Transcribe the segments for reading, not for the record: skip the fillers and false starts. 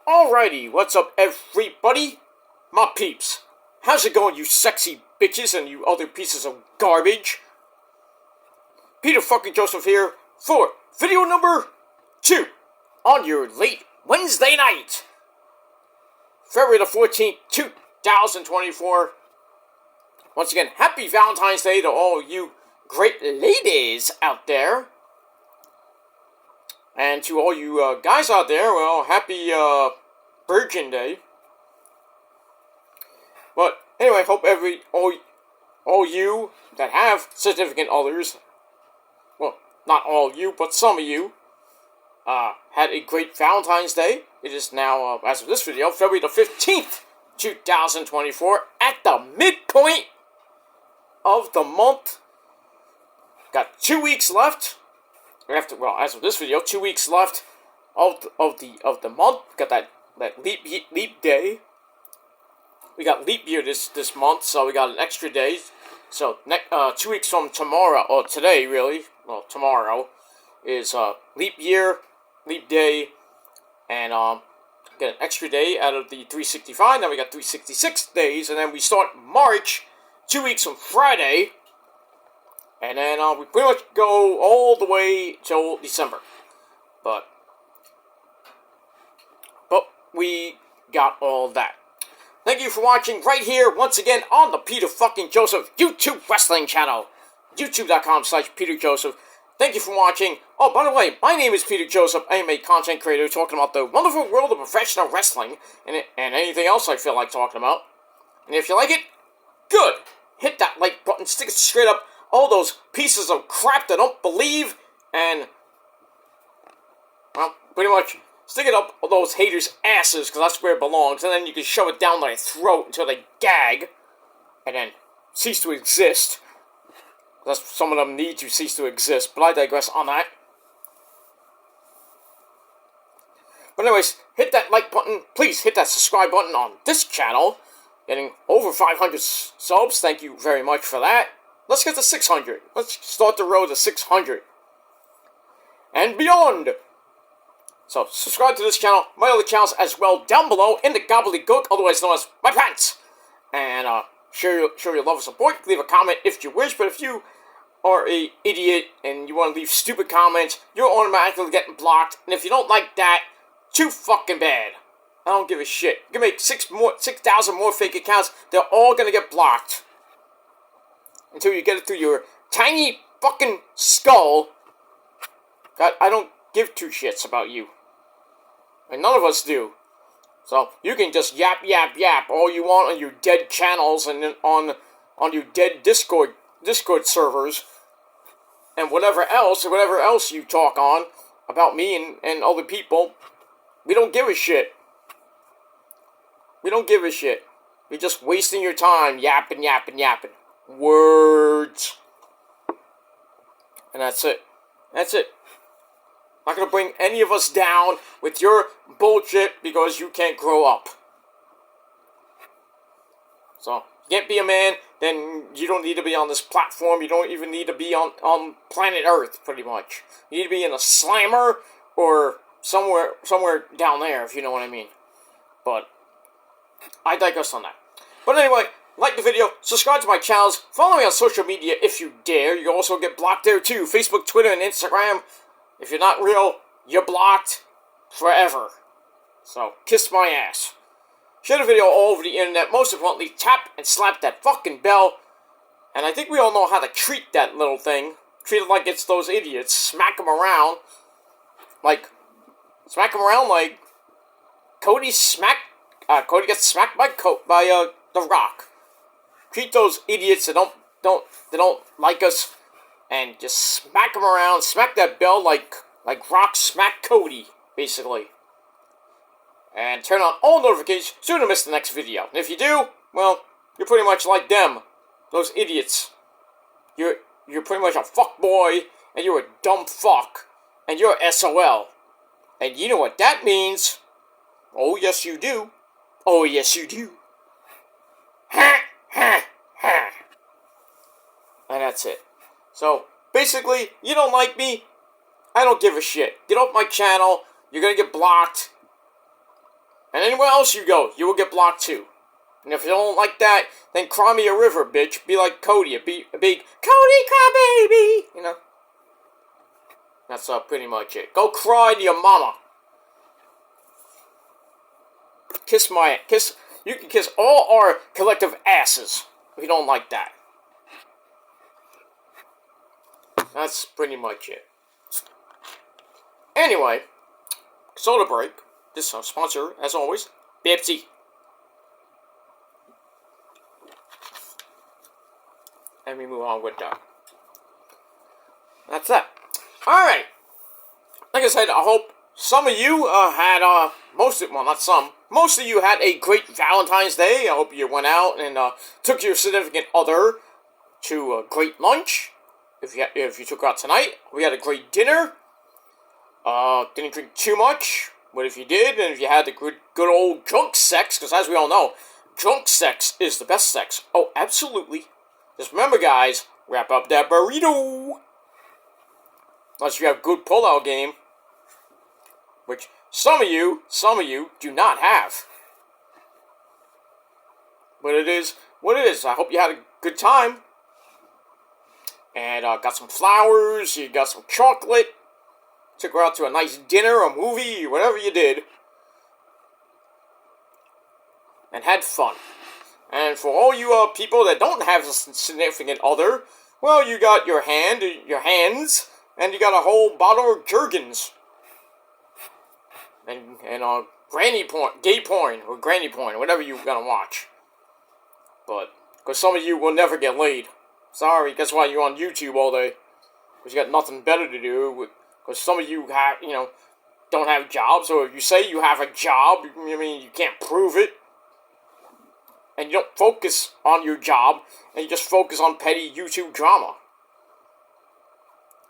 Alrighty, what's up everybody? My peeps. How's it going, you sexy bitches and you other pieces of garbage? Peter fucking Joseph here for video number 2 on your late Wednesday night. February the 14th, 2024. Once again, happy Valentine's Day to all you great ladies out there. And to all you guys out there, well, happy Virgin Day. But anyway, hope all you that have significant others, well, not all of you, but some of you, had a great Valentine's Day. It is now, as of this video, February the 15th, 2024, at the midpoint of the month. Got 2 weeks left. As of this video, 2 weeks left of the month. Got that leap day. We got leap year this month, so we got an extra day. So 2 weeks from tomorrow, or today really, well tomorrow is leap year, leap day, and get an extra day out of the 365. Now we got 366 days, and then we start March 2 weeks from Friday. And then we pretty much go all the way till December. But we got all that. Thank you for watching right here, once again, on the Peter fucking Joseph YouTube wrestling channel. YouTube.com/Peter Joseph. Thank you for watching. Oh, by the way, my name is Peter Joseph. I am a content creator talking about the wonderful world of professional wrestling and anything else I feel like talking about. And if you like it, good. Hit that like button, stick it straight up all those pieces of crap that don't believe, and, well, pretty much stick it up all those haters' asses, because that's where it belongs, and then you can shove it down their throat until they gag, and then cease to exist. That's, some of them need to cease to exist, but I digress on that. But anyways, hit that like button, please hit that subscribe button on this channel, getting over 500 subs, thank you very much for that. Let's get to 600. Let's start the road to 600. And beyond. So, subscribe to this channel, my other channels as well, down below in the gobbledygook, otherwise known as my pants. And, show your love and support. Leave a comment if you wish, but if you are an idiot and you want to leave stupid comments, you're automatically getting blocked. And if you don't like that, too fucking bad. I don't give a shit. You can make 6,000 more fake accounts, they're all gonna get blocked. Until you get it through your tiny fucking skull. God, I don't give two shits about you. And none of us do. So, you can just yap all you want on your dead channels and on your dead Discord servers. And whatever else you talk on about me and other people. We don't give a shit. We don't give a shit. You're just wasting your time yapping. Words. And that's it. That's it. Not gonna bring any of us down with your bullshit because you can't grow up. So, you can't be a man, then you don't need to be on this platform. You don't even need to be on planet Earth, pretty much. You need to be in a slammer or somewhere down there, if you know what I mean. But I digress on that. But anyway, like the video, subscribe to my channels, follow me on social media if you dare. You also get blocked there too. Facebook, Twitter, and Instagram. If you're not real, you're blocked forever. So, kiss my ass. Share the video all over the internet. Most importantly, tap and slap that fucking bell. And I think we all know how to treat that little thing. Treat it like it's those idiots. Smack them around. Like Cody gets smacked by The Rock. Treat those idiots that don't like us, and just smack them around, smack that bell like Rock smacked Cody, basically. And turn on all notifications so you don't miss the next video. And if you do, well, you're pretty much like them, those idiots. You're pretty much a fuckboy, and you're a dumb fuck, and you're SOL. And you know what that means? Oh yes you do. Oh yes you do. Ha! And that's it. So, basically, you don't like me, I don't give a shit. Get off my channel, you're gonna get blocked. And anywhere else you go, you will get blocked too. And if you don't like that, then cry me a river, bitch. Be like Cody, a big Cody crybaby. You know? That's pretty much it. Go cry to your mama. You can kiss all our collective asses if you don't like that. That's pretty much it. Anyway, soda break. This sponsor, as always, Pepsi. And we move on with that. That's that. Alright. Like I said, I hope some of you had, most of you had a great Valentine's Day. I hope you went out and took your significant other to a great lunch. If you took her out tonight, we had a great dinner. Didn't drink too much, but if you did, and if you had the good old drunk sex, because as we all know, drunk sex is the best sex. Oh, absolutely. Just remember, guys, wrap up that burrito. Unless you have good pull-out game, which some of you do not have. But it is what it is. I hope you had a good time. And got some flowers, you got some chocolate. Took her out to a nice dinner, a movie, whatever you did. And had fun. And for all you people that don't have a significant other, well, you got your hands, and you got a whole bottle of Jergens. And granny porn, gay porn, or granny porn, whatever you're gonna watch. But, because some of you will never get laid. Sorry, guess why you're on YouTube all day. Because you got nothing better to do. Because some of you have, don't have jobs, or if you say you have a job, you can't prove it. And you don't focus on your job, and you just focus on petty YouTube drama.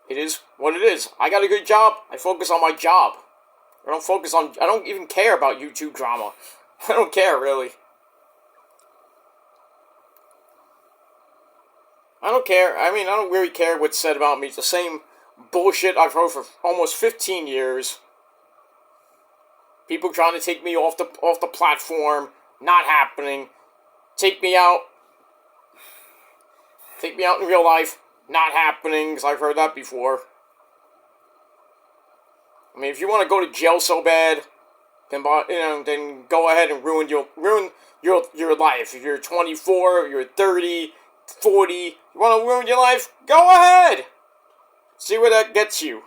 It is what it is. I got a good job, I focus on my job. I don't even care about YouTube drama. I don't care, really. I don't care. I don't really care what's said about me. It's the same bullshit I've heard for almost 15 years. People trying to take me off the platform. Not happening. Take me out in real life. Not happening, because I've heard that before. If you want to go to jail so bad, then go ahead and ruin your life. If you're 24, you're 30, 40, you want to ruin your life? Go ahead! See where that gets you.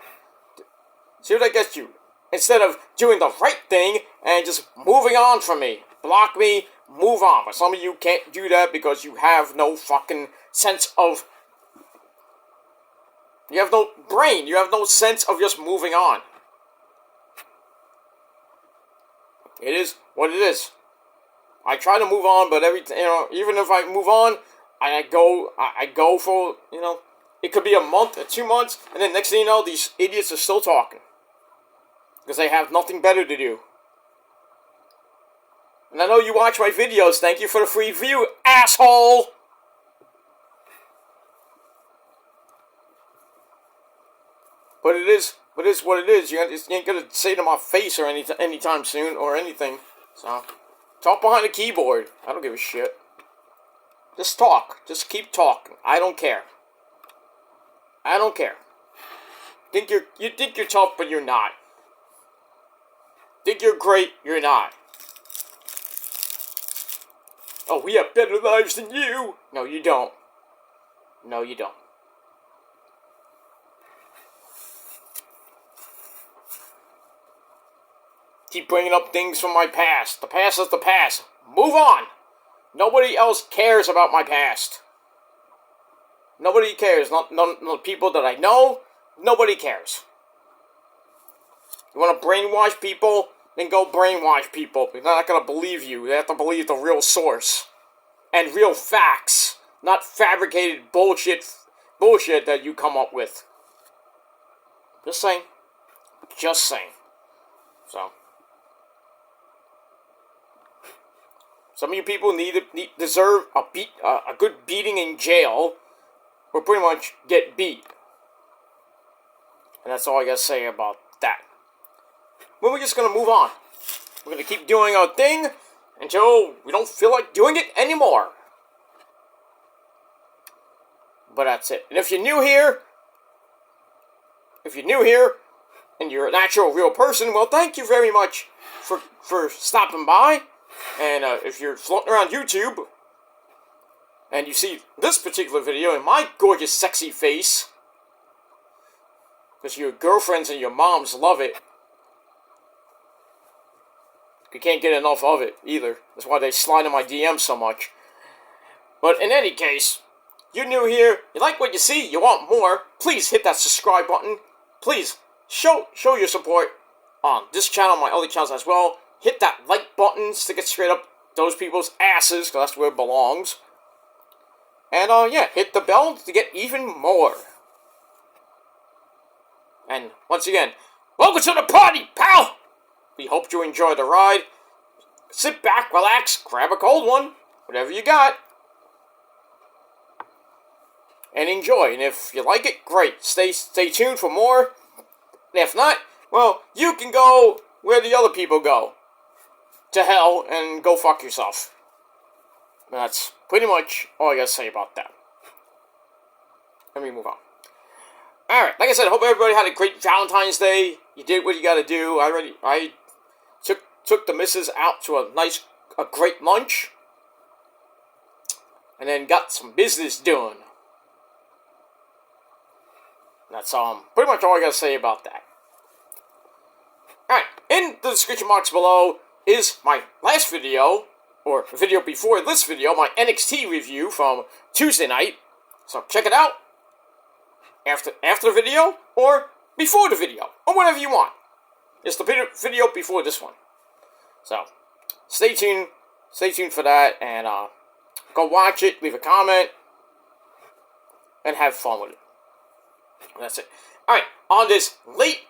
Instead of doing the right thing and just moving on from me. Block me, move on. But some of you can't do that because you have no fucking sense of... You have no brain. You have no sense of just moving on. It is what it is. I try to move on, but even if I move on, I go for, it could be a month or 2 months, and then next thing you know, these idiots are still talking. Because they have nothing better to do. And I know you watch my videos, thank you for the free view, asshole! But it is what it is. You ain't gonna say to my face or anytime soon or anything. So, talk behind the keyboard. I don't give a shit. Just talk. Just keep talking. I don't care. You think you're tough, but you're not. Think you're great, you're not. Oh, we have better lives than you. No, you don't. Keep bringing up things from my past. The past is the past. Move on. Nobody else cares about my past. Nobody cares. Not the people that I know. Nobody cares. You want to brainwash people? Then go brainwash people. They're not going to believe you. They have to believe the real source. And real facts. Not fabricated bullshit that you come up with. Just saying. So. Some of you people deserve a good beating in jail, or pretty much get beat. And that's all I gotta say about that. Well, we're just gonna move on. We're gonna keep doing our thing until we don't feel like doing it anymore. But that's it. And if you're new here, and you're an actual real person, well, thank you very much for stopping by. And if you're floating around YouTube and you see this particular video and my gorgeous, sexy face, because your girlfriends and your moms love it, you can't get enough of it either. That's why they slide in my DMs so much. But in any case, you're new here, you like what you see, you want more, please hit that subscribe button. Please show your support on this channel, my other channels as well. Hit that like button, stick it straight up those people's asses, because that's where it belongs. And yeah, hit the bell to get even more. And once again, welcome to the party, pal! We hope you enjoy the ride. Sit back, relax, grab a cold one, whatever you got, and enjoy. And if you like it, great. Stay tuned for more. And if not, well, you can go where the other people go. To hell and go fuck yourself. And that's pretty much all I gotta say about that. Let me move on. Alright, like I said, I hope everybody had a great Valentine's Day. You did what you gotta do. I took the missus out to a great lunch. And then got some business done. That's pretty much all I gotta say about that. Alright, in the description box below is my last video, or the video before this video, my NXT review from Tuesday night. So check it out after the video, or before the video, or whatever you want. It's the video before this one. So stay tuned for that, and go watch it, leave a comment, and have fun with it. That's it. Alright, on this late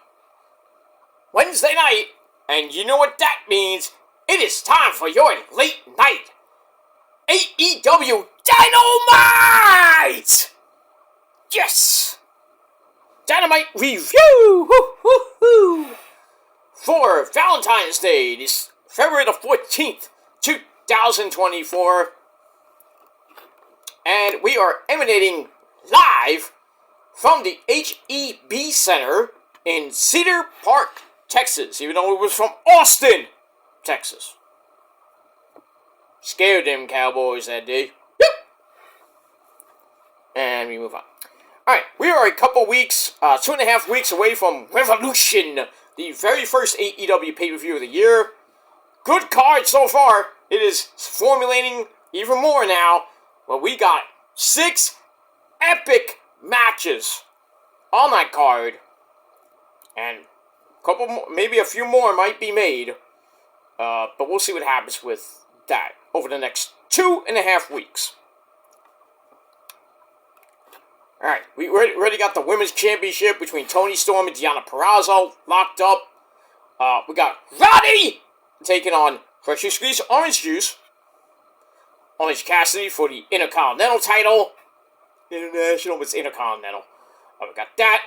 Wednesday night, and you know what that means, it is time for your late night AEW Dynamite! Yes! Dynamite review! Woo-hoo-hoo! For Valentine's Day, this February the 14th, 2024. And we are emanating live from the HEB Center in Cedar Park, Texas, even though it was from Austin, Texas. Scared them Cowboys that day. Yep. And we move on. Alright, we are a couple weeks, 2.5 weeks away from Revolution, the very first AEW pay-per-view of the year. Good card so far. It is formulating even more now. But we got 6 epic matches on that card. And couple more, maybe a few more might be made, but we'll see what happens with that over the next 2.5 weeks. Alright, we already got the Women's Championship between Toni Storm and Deonna Purrazzo locked up. We got Roddy taking on Freshly Squeezed Orange Juice. Orange Cassidy for the Intercontinental title. International, but it's Intercontinental. We got that.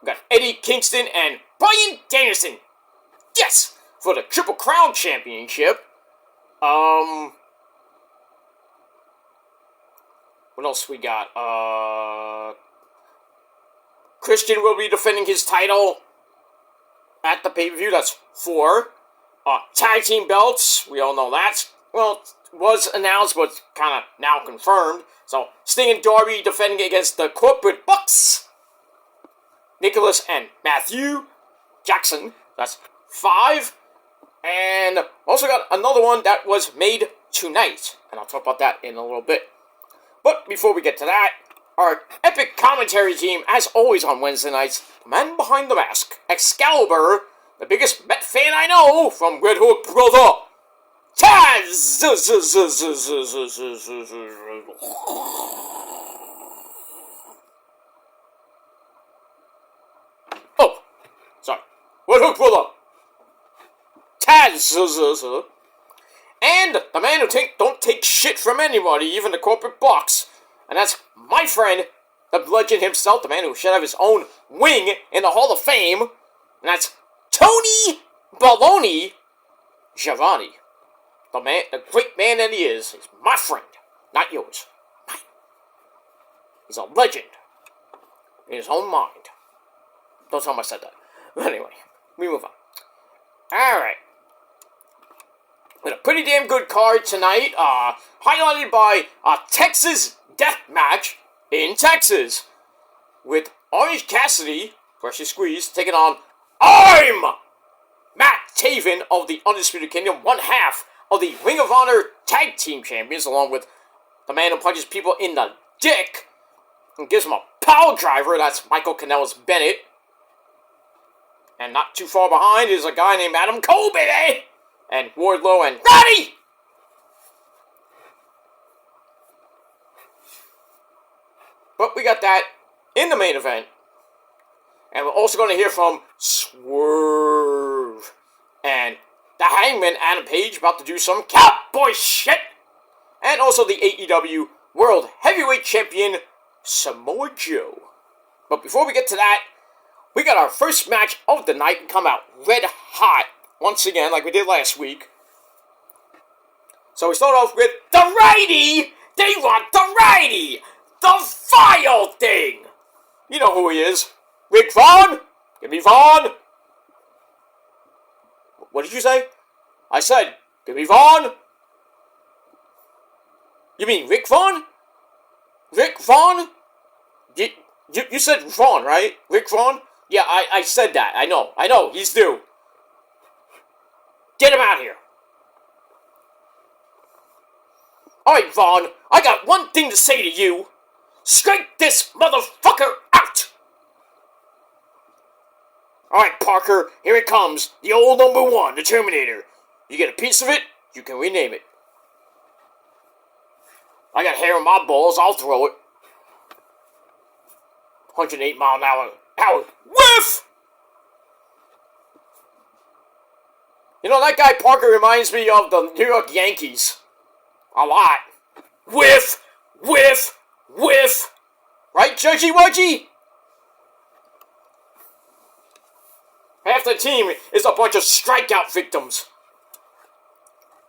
We got Eddie Kingston and Bryan Danielson. Yes! For the Triple Crown Championship. What else we got? Christian will be defending his title at the pay-per-view. That's 4. Tag team belts. We all know that. Well, was announced, but kind of now confirmed. So, Sting and Darby defending against the Corporate Bucks. Nicholas and Matthew Jackson. That's 5. And also got another one that was made tonight. And I'll talk about that in a little bit. But before we get to that, our epic commentary team, as always on Wednesday nights, the man behind the mask, Excalibur, the biggest Met fan I know from Red Hook Brother, Taz! Oh, sorry. Red Hook Brother, Taz! And the man who don't take shit from anybody, even the Corporate Bucks. And that's my friend, the legend himself, the man who should have his own wing in the Hall of Fame. And that's Tony Baloney Giovanni. The man, the great man that he is my friend, not yours. Mine. He's a legend in his own mind. Don't tell him I said that. But anyway, we move on. Alright. With a pretty damn good card tonight, highlighted by a Texas death match in Texas. With Orange Cassidy, Precious Squeeze, taking on I'm Matt Taven of the Undisputed Kingdom, one half of the Ring of Honor Tag Team Champions, along with the man who punches people in the dick and gives him a power driver. That's Michael Kanellis Bennett. And not too far behind is a guy named Adam Cole, baby! And Wardlow and Roddy! But we got that in the main event. And we're also going to hear from Swerve and the Hangman Adam Page about to do some cowboy shit. And also the AEW World Heavyweight Champion Samoa Joe. But before we get to that, we got our first match of the night and come out red hot once again like we did last week. So we start off with the righty. They want the righty. The vile thing. You know who he is. Rick Vaughn? Give me Vaughn. What did you say? I said, give me Vaughn. You mean Rick Vaughn? Rick Vaughn? You said Vaughn, right? Rick Vaughn? Yeah, I said that. I know. He's due. Get him out here. Alright, Vaughn. I got one thing to say to you. Strike this motherfucker out! Alright, Parker, here it comes. The old number one, the Terminator. You get a piece of it, you can rename it. I got hair in my balls, I'll throw it. 108 mile an hour. Whiff! You know, that guy Parker reminds me of the New York Yankees. A lot. Whiff! Whiff! Whiff! Right, Judgy Wudgy? Half the team is a bunch of strikeout victims.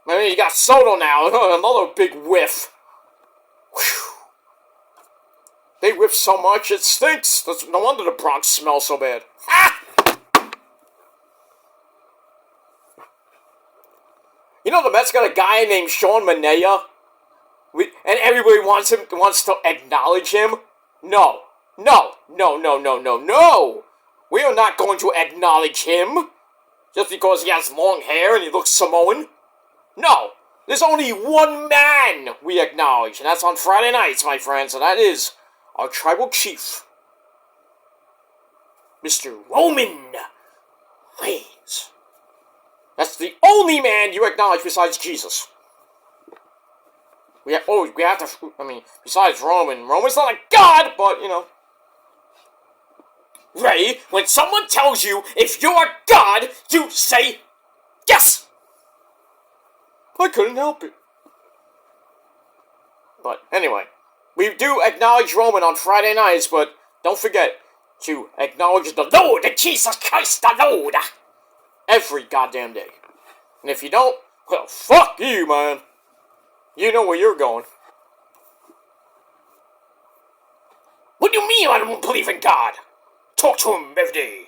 I mean, you got Soto now, another big whiff. Whew. They whiff so much, it stinks. No wonder the Bronx smells so bad. Ha! You know the Mets got a guy named Sean Manaea? And everybody wants to acknowledge him? No. We are not going to acknowledge him just because he has long hair and he looks Samoan. No. There's only one man we acknowledge, and that's on Friday nights, my friends, and that is our tribal chief, Mr. Roman Reigns. That's the only man you acknowledge besides Jesus. We have to, besides Roman's not a god, but, you know. Ray, when someone tells you if you're a god, you say yes! I couldn't help it. But, anyway, we do acknowledge Roman on Friday nights, but don't forget to acknowledge the Lord, the Jesus Christ, the Lord, every goddamn day. And if you don't, well, fuck you, man. You know where you're going. What do you mean I don't believe in God? Talk to him every day.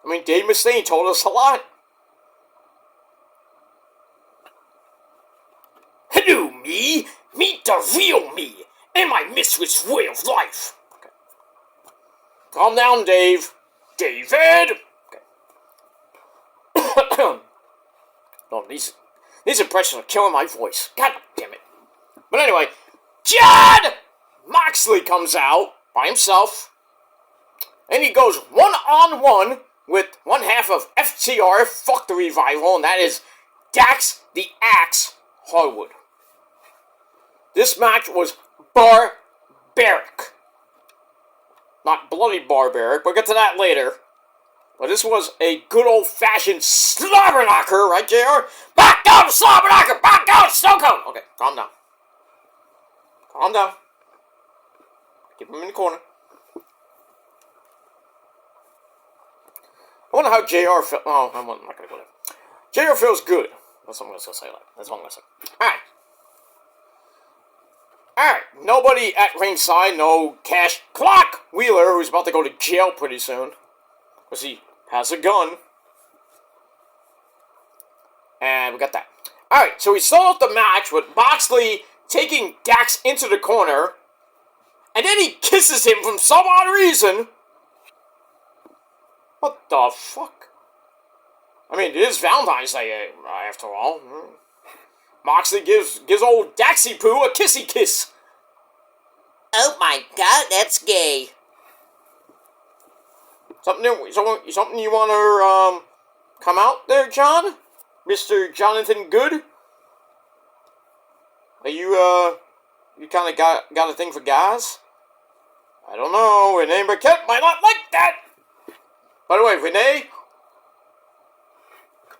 I mean, Dave Mustaine told us a lot. Hello, me. Meet the real me and my mistress way of life. Okay. Calm down, Dave. David. Okay. No, these impressions are killing my voice. God damn it. But anyway, Jon Moxley comes out by himself, and he goes one-on-one with one half of FTR, Fuck the Revival, and that is Dax the Axe Harwood. This match was barbaric. Not bloody barbaric, we'll get to that later. But this was a good old-fashioned slobber knocker, right, JR? Back down, slobber knocker! Back down, Stone Cold! Okay, calm down. Calm down. Keep him in the corner. wonder how JR felt. Oh, I'm not going to go there. JR feels good. That's what I'm going to say. That's all I'm going to say. Alright. Alright. Nobody at ringside. No Cash Clock Wheeler, who's about to go to jail pretty soon. Because he has a gun. And we got that. Alright, so we start off the match with Moxley taking Dax into the corner. And then he kisses him from some odd reason. What the fuck? I mean, it is Valentine's Day, after all. Moxley gives old Daxy Poo a kissy kiss. Oh my god, that's gay. Something you want to come out there, John? Mr. Jonathan Good? Are you kind of got a thing for guys? I don't know. Renee Marquette might not like that. By the way, Renee,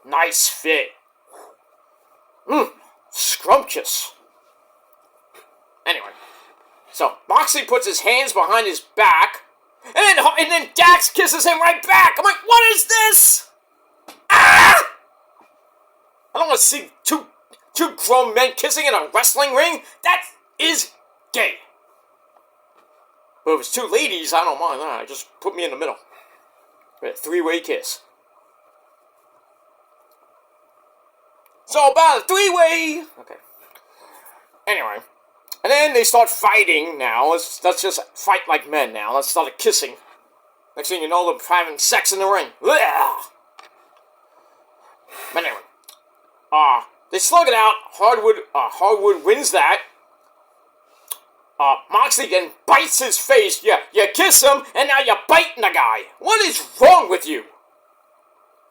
nice fit. Scrumptious. Anyway, so Moxley puts his hands behind his back, and then Dax kisses him right back. I'm like, what is this? Ah! I don't want to see two grown men kissing in a wrestling ring. That is gay. But if it's two ladies, I don't mind that. Just put me in the middle. A three-way kiss. So about a three-way. Okay. Anyway. And then they start fighting now. Let's just fight like men now. Let's start kissing. Next thing you know, they're having sex in the ring. Ugh. But anyway. They slug it out. Hardwood wins that. Moxley then bites his face. Yeah, you kiss him, and now you're biting the guy. What is wrong with you?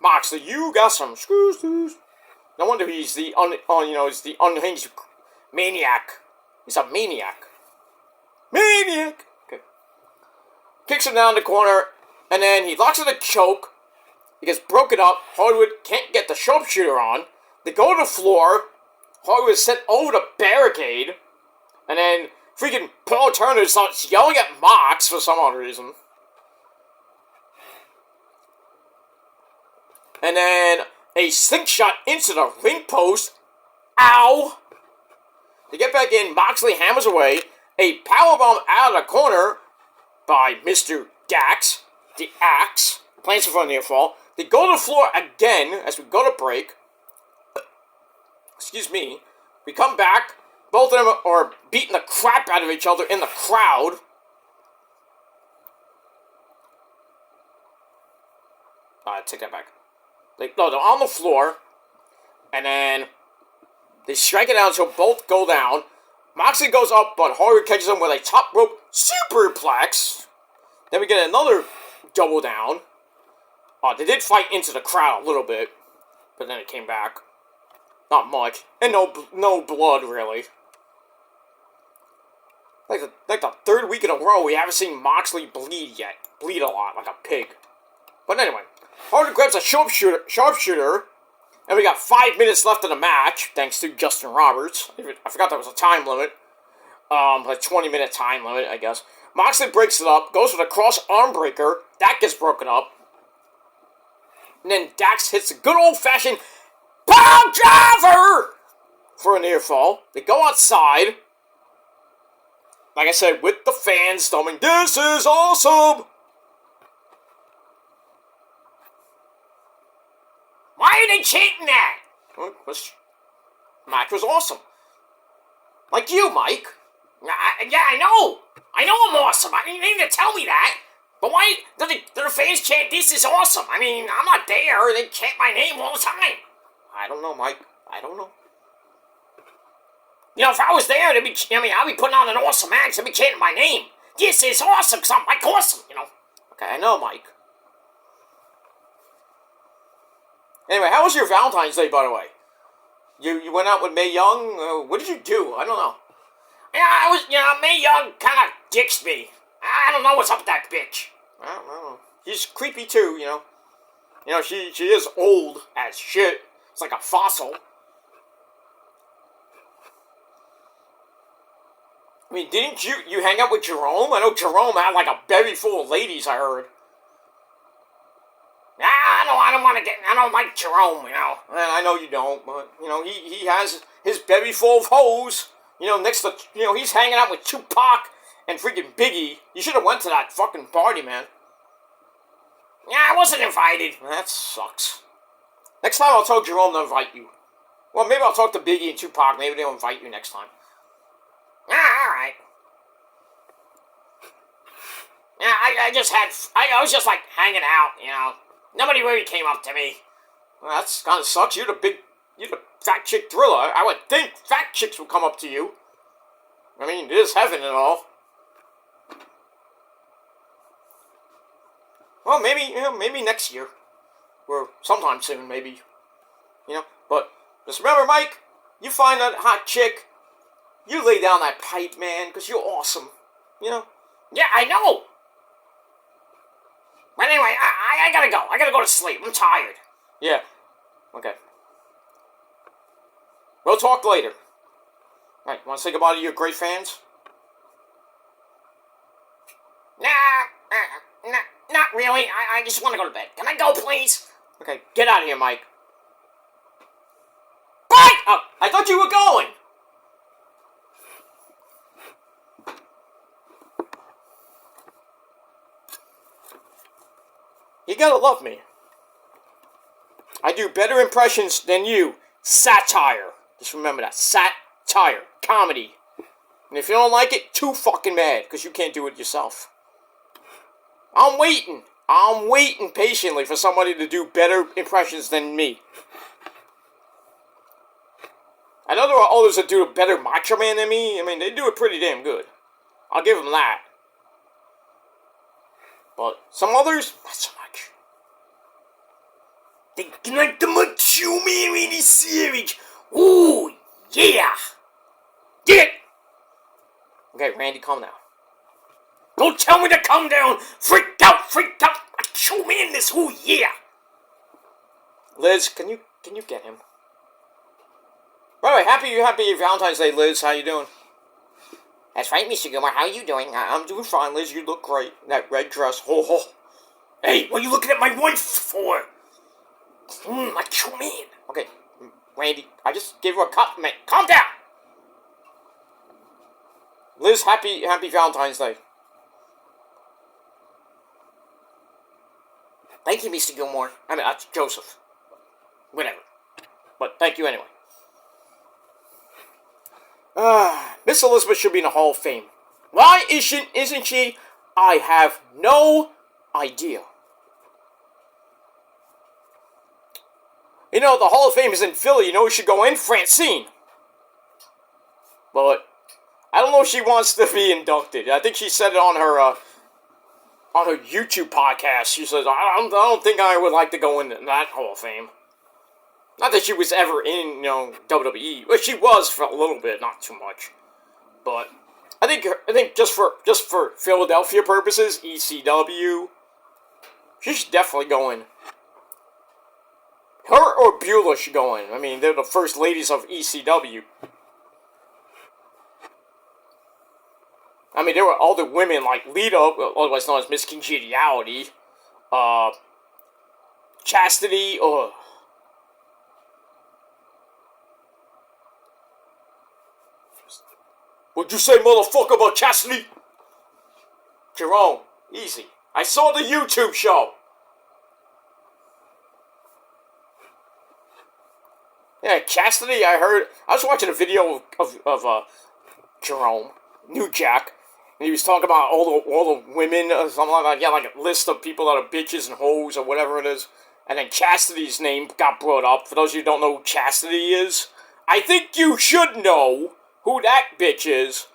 Moxley, you got some screws loose. No wonder he's the he's the unhinged maniac. He's a maniac. Maniac! Okay. Kicks him down the corner, and then he locks in a choke. He gets broken up. Hardwood can't get the sharpshooter on. They go to the floor. Hardwood is sent over the barricade. And then freaking Paul Turner starts yelling at Mox for some odd reason. And then a slingshot into the ring post. Ow! They get back in. Moxley hammers away. A powerbomb out of the corner by Mr. Dax. The Axe. Plants for a near fall. They go to the floor again as we go to break. Excuse me. We come back. Both of them are beating the crap out of each other in the crowd. Take that back. They're on the floor. And then they strike it out until both go down. Moxley goes up, but Hardwood catches him with a top rope superplex. Then we get another double down. They did fight into the crowd a little bit, but then it came back. Not much. And no blood, really. Like the third week in a row, we haven't seen Moxley bleed yet. Bleed a lot, like a pig. But anyway, Hardwood grabs a sharpshooter, and we got 5 minutes left in the match, thanks to Justin Roberts. I forgot there was a time limit. A 20-minute time limit, I guess. Moxley breaks it up, goes for the cross arm breaker. That gets broken up. And then Dax hits a good old-fashioned power driver for a near fall. They go outside. Like I said, with the fans storming, "This is awesome!" Why are they chanting that? Match was awesome. Like you, Mike. Yeah, I know. I know I'm awesome. I mean, you need to tell me that. But why do the fans chant, "This is awesome"? I mean, I'm not there. They chant my name all the time. I don't know, Mike. I don't know. You know, if I was there, I'd be putting on an awesome match. They'd be chanting my name. "This is awesome," because I'm Mike Awesome, you know. Okay, I know, Mike. Anyway, how was your Valentine's Day, by the way? You went out with Mae Young? What did you do? I don't know. Yeah, Mae Young kind of ditched me. I don't know what's up with that bitch. I don't know. She's creepy, too, you know. You know, she is old as shit. It's like a fossil. I mean, didn't you hang out with Jerome? I know Jerome had like a belly full of ladies, I heard. I I don't want to get. I don't like Jerome. And I know you don't, but he has his belly full of hoes. Next to he's hanging out with Tupac and freaking Biggie. You should have went to that fucking party, man. Yeah, I wasn't invited. That sucks. Next time I'll tell Jerome to invite you. Well, maybe I'll talk to Biggie and Tupac. Maybe they'll invite you next time. Yeah, all right. Yeah, I was just like hanging out. Nobody really came up to me. Well, that's kind of sucks. You're the fat chick Thriller. I would think fat chicks would come up to you. I mean, it is heaven and all. Well, maybe next year. Or sometime soon, maybe. But just remember, Mike, you find that hot chick, you lay down that pipe, man, because you're awesome. Yeah, I know. But anyway, I gotta go. I gotta go to sleep. I'm tired. Yeah. Okay. We'll talk later. Alright, want to say goodbye to your great fans? Not really. I just want to go to bed. Can I go, please? Okay, get out of here, Mike. Bye! Oh, I thought you were going! You gotta love me. I do better impressions than you. Satire. Just remember that. Satire. Comedy. And if you don't like it, too fucking mad, because you can't do it yourself. I'm waiting patiently for somebody to do better impressions than me. I know there are others that do a better Macho Man than me. I mean, they do it pretty damn good. I'll give them that. But some others, not so much. Thinking like the Macho Man really savage. Ooh, yeah. Get it. Okay, Randy, calm down. Don't tell me to calm down. Freaked out. Macho Man this. Ooh, yeah. Liz, can you get him? By the way, happy Valentine's Day, Liz. How you doing? That's right, Mr. Gilmore. How are you doing? I'm doing fine, Liz. You look great. That red dress. Ho, ho. Hey, what are you looking at my wife for? Macho Man. Okay, Randy, I just gave her a compliment. Calm down! Liz, happy Valentine's Day. Thank you, Mr. Gilmore. I mean, that's Joseph. Whatever. But thank you anyway. Miss Elizabeth should be in the Hall of Fame. Why isn't she? I have no idea. The Hall of Fame is in Philly. Who should go in? Francine. But I don't know if she wants to be inducted. I think she said it on her YouTube podcast. She says, I don't think I would like to go in that Hall of Fame. Not that she was ever in, WWE. Well, she was for a little bit, not too much. But I think just for Philadelphia purposes, ECW, she should definitely go in. Her or Beulah should go in. I mean, they're the first ladies of ECW. I mean, there were other women like Lita, otherwise known as Miss Congeniality, Chastity, What'd you say, motherfucker, about Chastity? Jerome, easy. I saw the YouTube show. Yeah, Chastity, I was watching a video of Jerome, New Jack, and he was talking about all the women, or something like that. Yeah, like a list of people that are bitches and hoes or whatever it is. And then Chastity's name got brought up. For those of you who don't know who Chastity is, I think you should know who that bitch is.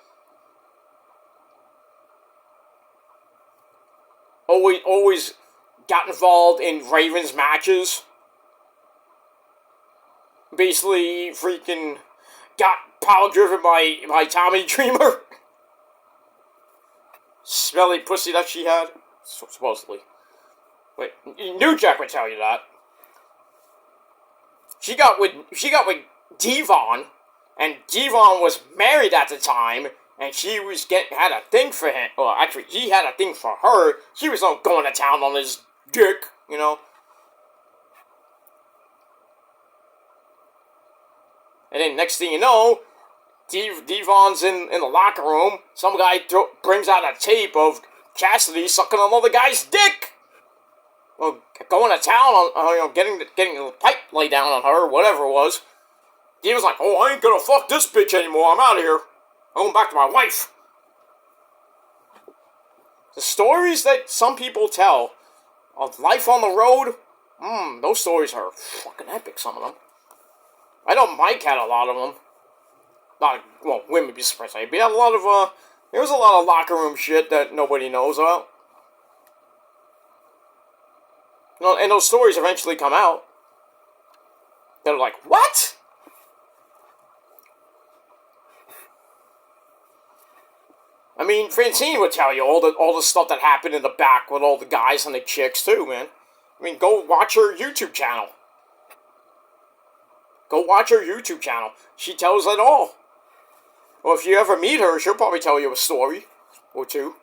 Always got involved in Raven's matches. Basically, freaking got power driven by Tommy Dreamer. Smelly pussy that she had, supposedly. Wait, New Jack would tell you that. She got with Devon, and Devon was married at the time, and she was had a thing for him. Well, actually, he had a thing for her. She was going to town on his dick, And then next thing you know, Devon's in the locker room. Some guy brings out a tape of Cassidy sucking another guy's dick. Well, going to town on, getting the pipe laid down on her, or whatever it was. Devon's like, oh, I ain't gonna fuck this bitch anymore. I'm out of here. I'm going back to my wife. The stories that some people tell of life on the road, those stories are fucking epic, some of them. I know Mike had a lot of them. Women would be surprised. But he had a lot of, there was a lot of locker room shit that nobody knows about. And those stories eventually come out. They're like, what? I mean, Francine would tell you all the stuff that happened in the back with all the guys and the chicks too, man. I mean, go watch her YouTube channel. Go watch her YouTube channel. She tells it all. Well, if you ever meet her, she'll probably tell you a story or two.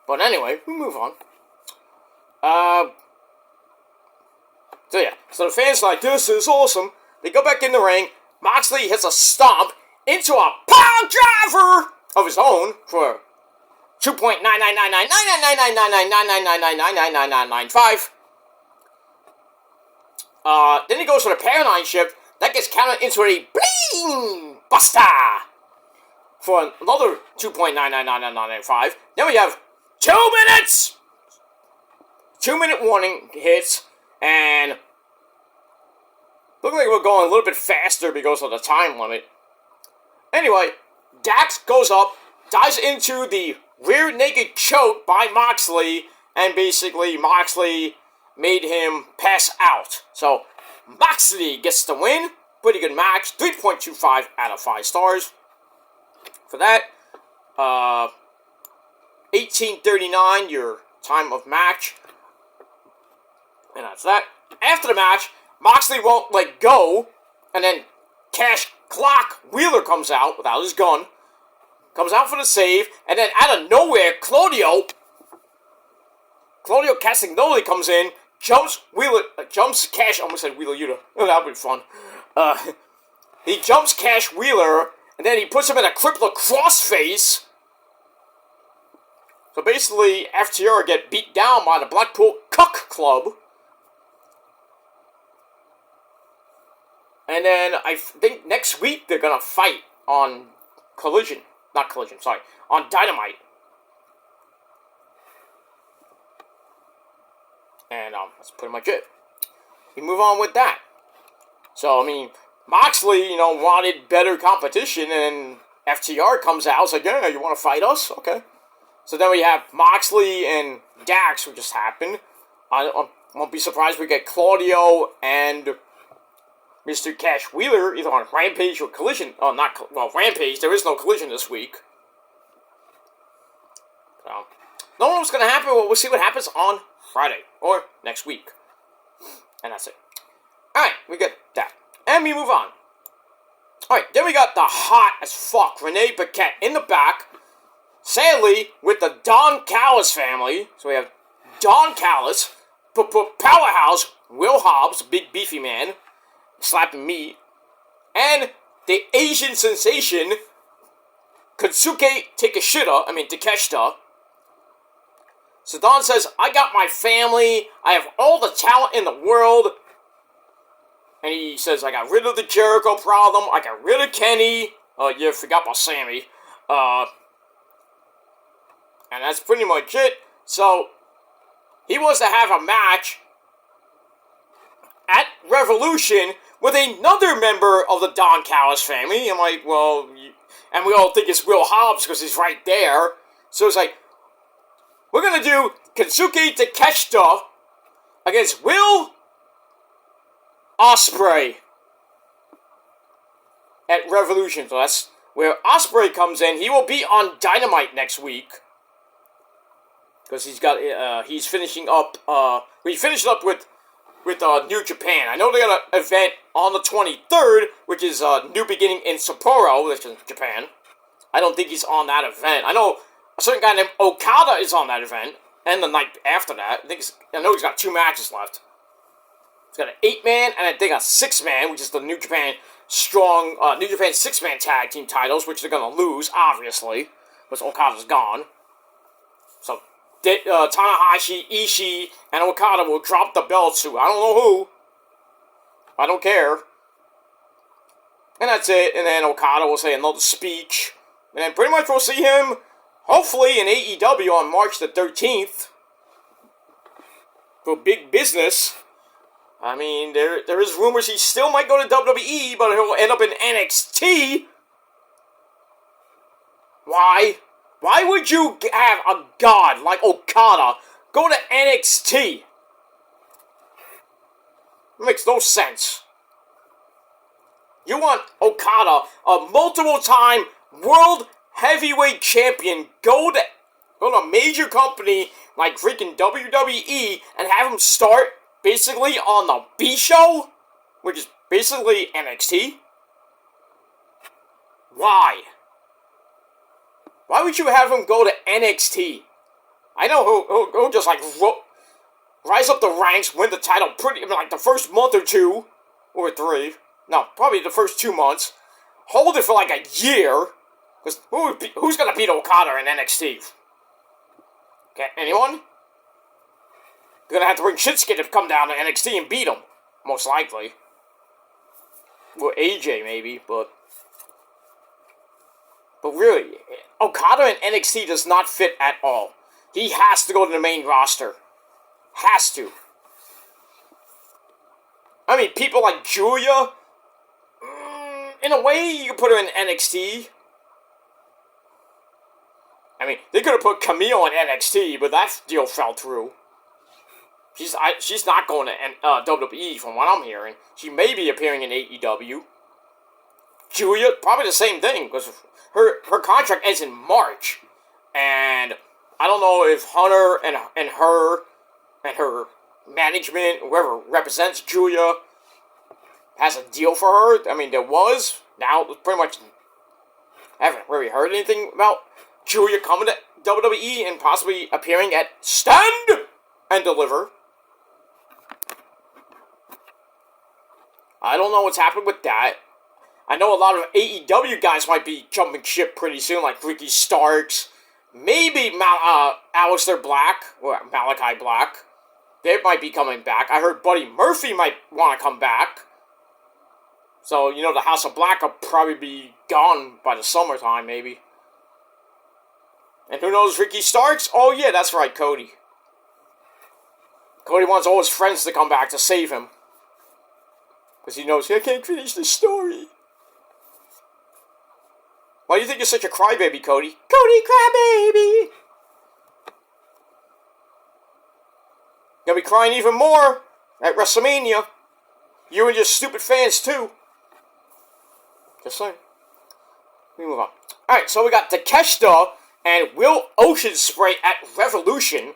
But anyway, we move on. So the fans are like, this is awesome. They go back in the ring. Moxley hits a stomp into a pile driver of his own for 2.9999999999999999995. Then he goes for the paradigm shift. That gets counted into a bling buster for another 2.9999995. Then we have 2 minutes. 2-minute warning hits, and look like we're going a little bit faster because of the time limit. Anyway, Dax goes up, dives into the rear naked choke by Moxley, and basically Moxley made him pass out. So Moxley gets the win. Pretty good match. 3.25 out of 5 stars. For that, 18:39 your time of match. And that's that. After the match, Moxley won't let go, and then Cash Clock Wheeler comes out without his gun, comes out for the save, and then out of nowhere, Claudio Castagnoli comes in, jumps Cash, I almost said Wheeler Yuta, oh, that would be fun. He jumps Cash Wheeler, and then he puts him in a crippler crossface. So basically, FTR get beat down by the Blackpool Cuck Club. And then I think next week they're gonna fight on on Dynamite. And that's pretty much it. We move on with that. So I mean, Moxley, wanted better competition, and FTR comes out. It's like, yeah, you want to fight us? Okay. So then we have Moxley and Dax, which just happened. I won't be surprised if we get Claudio and Mr. Cash Wheeler either on Rampage or Collision. Rampage. There is no Collision this week. So, don't know what's going to happen. We'll see what happens on Friday or next week. And that's it. Alright, we get that. And we move on. Alright, then we got the hot as fuck Renee Paquette in the back. Sadly, with the Don Callis family. So we have Don Callis, Powerhouse, Will Hobbs, big beefy man, slapping meat, and the Asian sensation, Kosuke Takeshita. So Don says, I got my family, I have all the talent in the world, and he says, I got rid of the Jericho problem, I got rid of Kenny, you forgot about Sammy, and that's pretty much it. So, he wants to have a match at Revolution with another member of the Don Callis family. I'm like, well, and we all think it's Will Hobbs because he's right there. So it's like, we're going to do Kensuke Takeshita against Will Ospreay at Revolution. So that's where Ospreay comes in. He will be on Dynamite next week. Because he's finishing up, we finished up with New Japan. I know they got an event on the 23rd, which is New Beginning in Sapporo, which is Japan. I don't think he's on that event. I know a certain guy named Okada is on that event, and the night after that. I know he's got 2 matches left. It's got an 8-man and I think a 6-man, which is the New Japan strong, New Japan 6-man tag team titles, which they're gonna lose, obviously, because Okada's gone. So, Tanahashi, Ishii, and Okada will drop the belts to I don't know who. I don't care. And that's it. And then Okada will say another speech. And then pretty much we'll see him, hopefully, in AEW on March the 13th. For big business. I mean, there is rumors he still might go to WWE, but he'll end up in NXT. Why? Why would you have a god like Okada go to NXT? It makes no sense. You want Okada, a multiple-time world heavyweight champion, go to a major company like freaking WWE and have him start basically on the B show, which is basically NXT? Why? Why would you have him go to NXT? I know he'll just like rise up the ranks, win the title like the first month or two, or 3. No, probably the first 2 months. Hold it for like a year, because who's gonna beat Okada in NXT? Okay, anyone? You're gonna have to bring Shinsuke to come down to NXT and beat him, most likely. Or AJ maybe, but really, Okada in NXT does not fit at all. He has to go to the main roster. Has to. I mean, people like Julia, in a way, you could put her in NXT. I mean, they could have put Camille in NXT, but that deal fell through. She's not going to WWE, from what I'm hearing. She may be appearing in AEW. Julia, probably the same thing, because her contract ends in March. And I don't know if Hunter and her management, whoever represents Julia, has a deal for her. I mean, there was. Now, pretty much haven't really heard anything about Julia coming to WWE and possibly appearing at Stand and Deliver. I don't know what's happened with that. I know a lot of AEW guys might be jumping ship pretty soon, like Ricky Starks, maybe Aleister Black, or Malachi Black. They might be coming back. I heard Buddy Murphy might want to come back. So, you know, the House of Black will probably be gone by the summertime, maybe. And who knows Ricky Starks? Oh, yeah, that's right, Cody. Cody wants all his friends to come back to save him. Because he knows, I can't finish the story. Why do you think you're such a crybaby, Cody? Cody Crybaby! You're gonna be crying even more at WrestleMania. You and your stupid fans, too. Just saying. We move on. Alright, so we got Takeshita and Will Oceanspray at Revolution.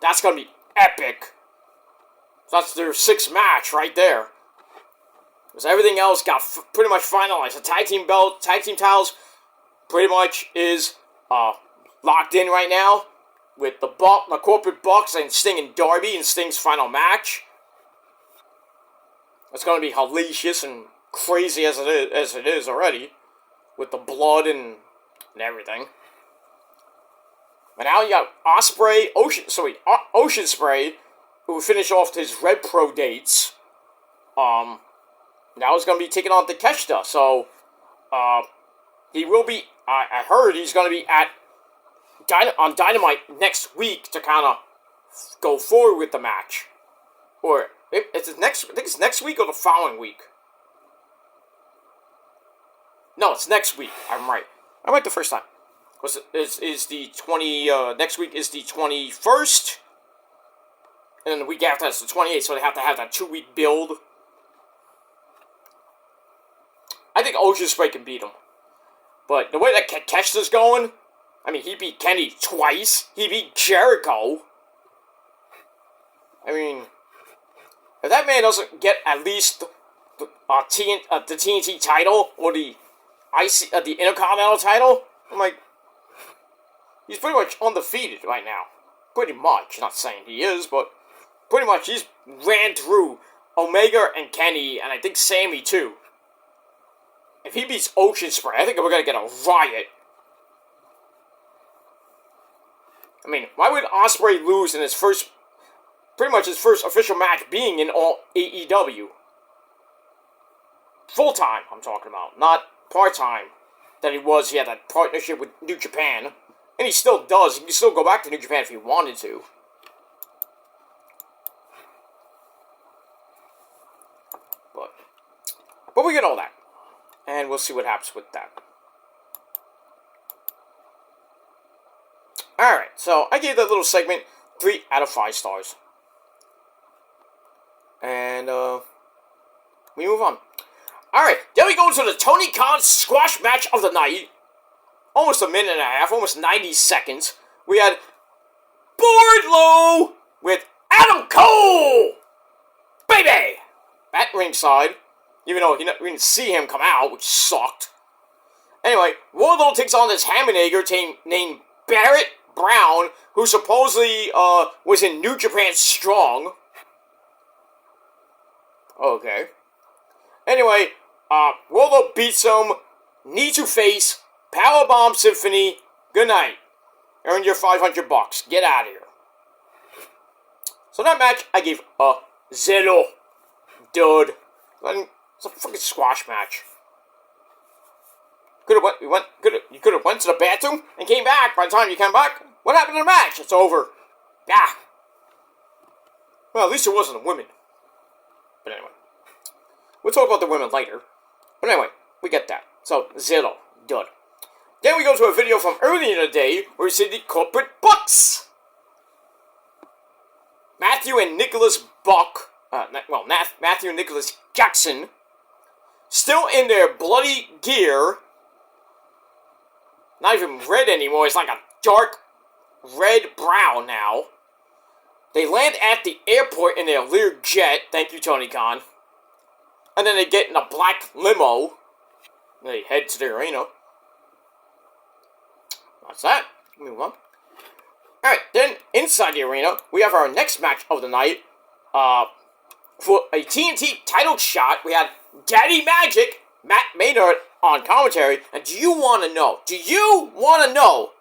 That's gonna be epic. That's their 6th match right there. Because everything else got pretty much finalized. The tag team belt, tag team titles, pretty much is locked in right now. With the corporate Bucks and Sting and Darby in Sting's final match. It's going to be hellacious and crazy as it is already. With the blood and everything. But now you got Oceanspray, who will finish off his Red Pro dates. Now he's going to be taking on Takeshita. So, he will be, I heard he's going to be on Dynamite next week to kind of go forward with the match. Or, I think it's next week or the following week. No, it's next week. I'm right. I'm right the first time. Because next week is the 21st. And then the week after that's the 28th, so they have to have that 2-week build. I think Oceanspray can beat him. But the way that Takeshita's going, I mean, he beat Kenny twice. He beat Jericho. I mean, if that man doesn't get at least the TNT title or the Intercontinental title, I'm like, he's pretty much undefeated right now. Pretty much. Not saying he is, but pretty much he's ran through Omega and Kenny, and I think Sammy too. If he beats Ocean Spray, I think we're gonna get a riot. I mean, why would Ospreay lose in his first, pretty much his first official match being in all AEW? Full time, I'm talking about, not part time. That he had that partnership with New Japan, and he still does. He can still go back to New Japan if he wanted to. But we get all that. And we'll see what happens with that. Alright, so I gave that little segment 3 out of 5 stars. And, we move on. Alright, then we go to the Tony Khan squash match of the night. Almost a minute and a half, almost 90 seconds. We had Wardlow with Adam Cole! Baby! At ringside. Even though we didn't see him come out, which sucked. Anyway, Wardlow takes on this Hammernager named Barrett Brown, who supposedly was in New Japan Strong. Okay. Anyway, Wardlow beats him, knee to face, powerbomb Symphony. Good night. Earn your $500. Get out of here. So that match, I gave a 0. Dude. It's a fucking squash match. You could have went to the bathroom and came back. By the time you came back, what happened to the match? It's over. Yeah. Well, at least it wasn't the women. But anyway, we'll talk about the women later. But anyway, we get that. So 0, dud. Then we go to a video from earlier in the day where we see the corporate Bucks. Matthew and Nicholas Buck. Matthew and Nicholas Jackson. Still in their bloody gear. Not even red anymore. It's like a dark red-brown now. They land at the airport in their Lear jet. Thank you, Tony Khan. And then they get in a black limo. They head to the arena. That's that. Move on. Alright, then inside the arena, we have our next match of the night. For a TNT title shot, we had Daddy Magic, Matt Maynard, on commentary. And do you want to know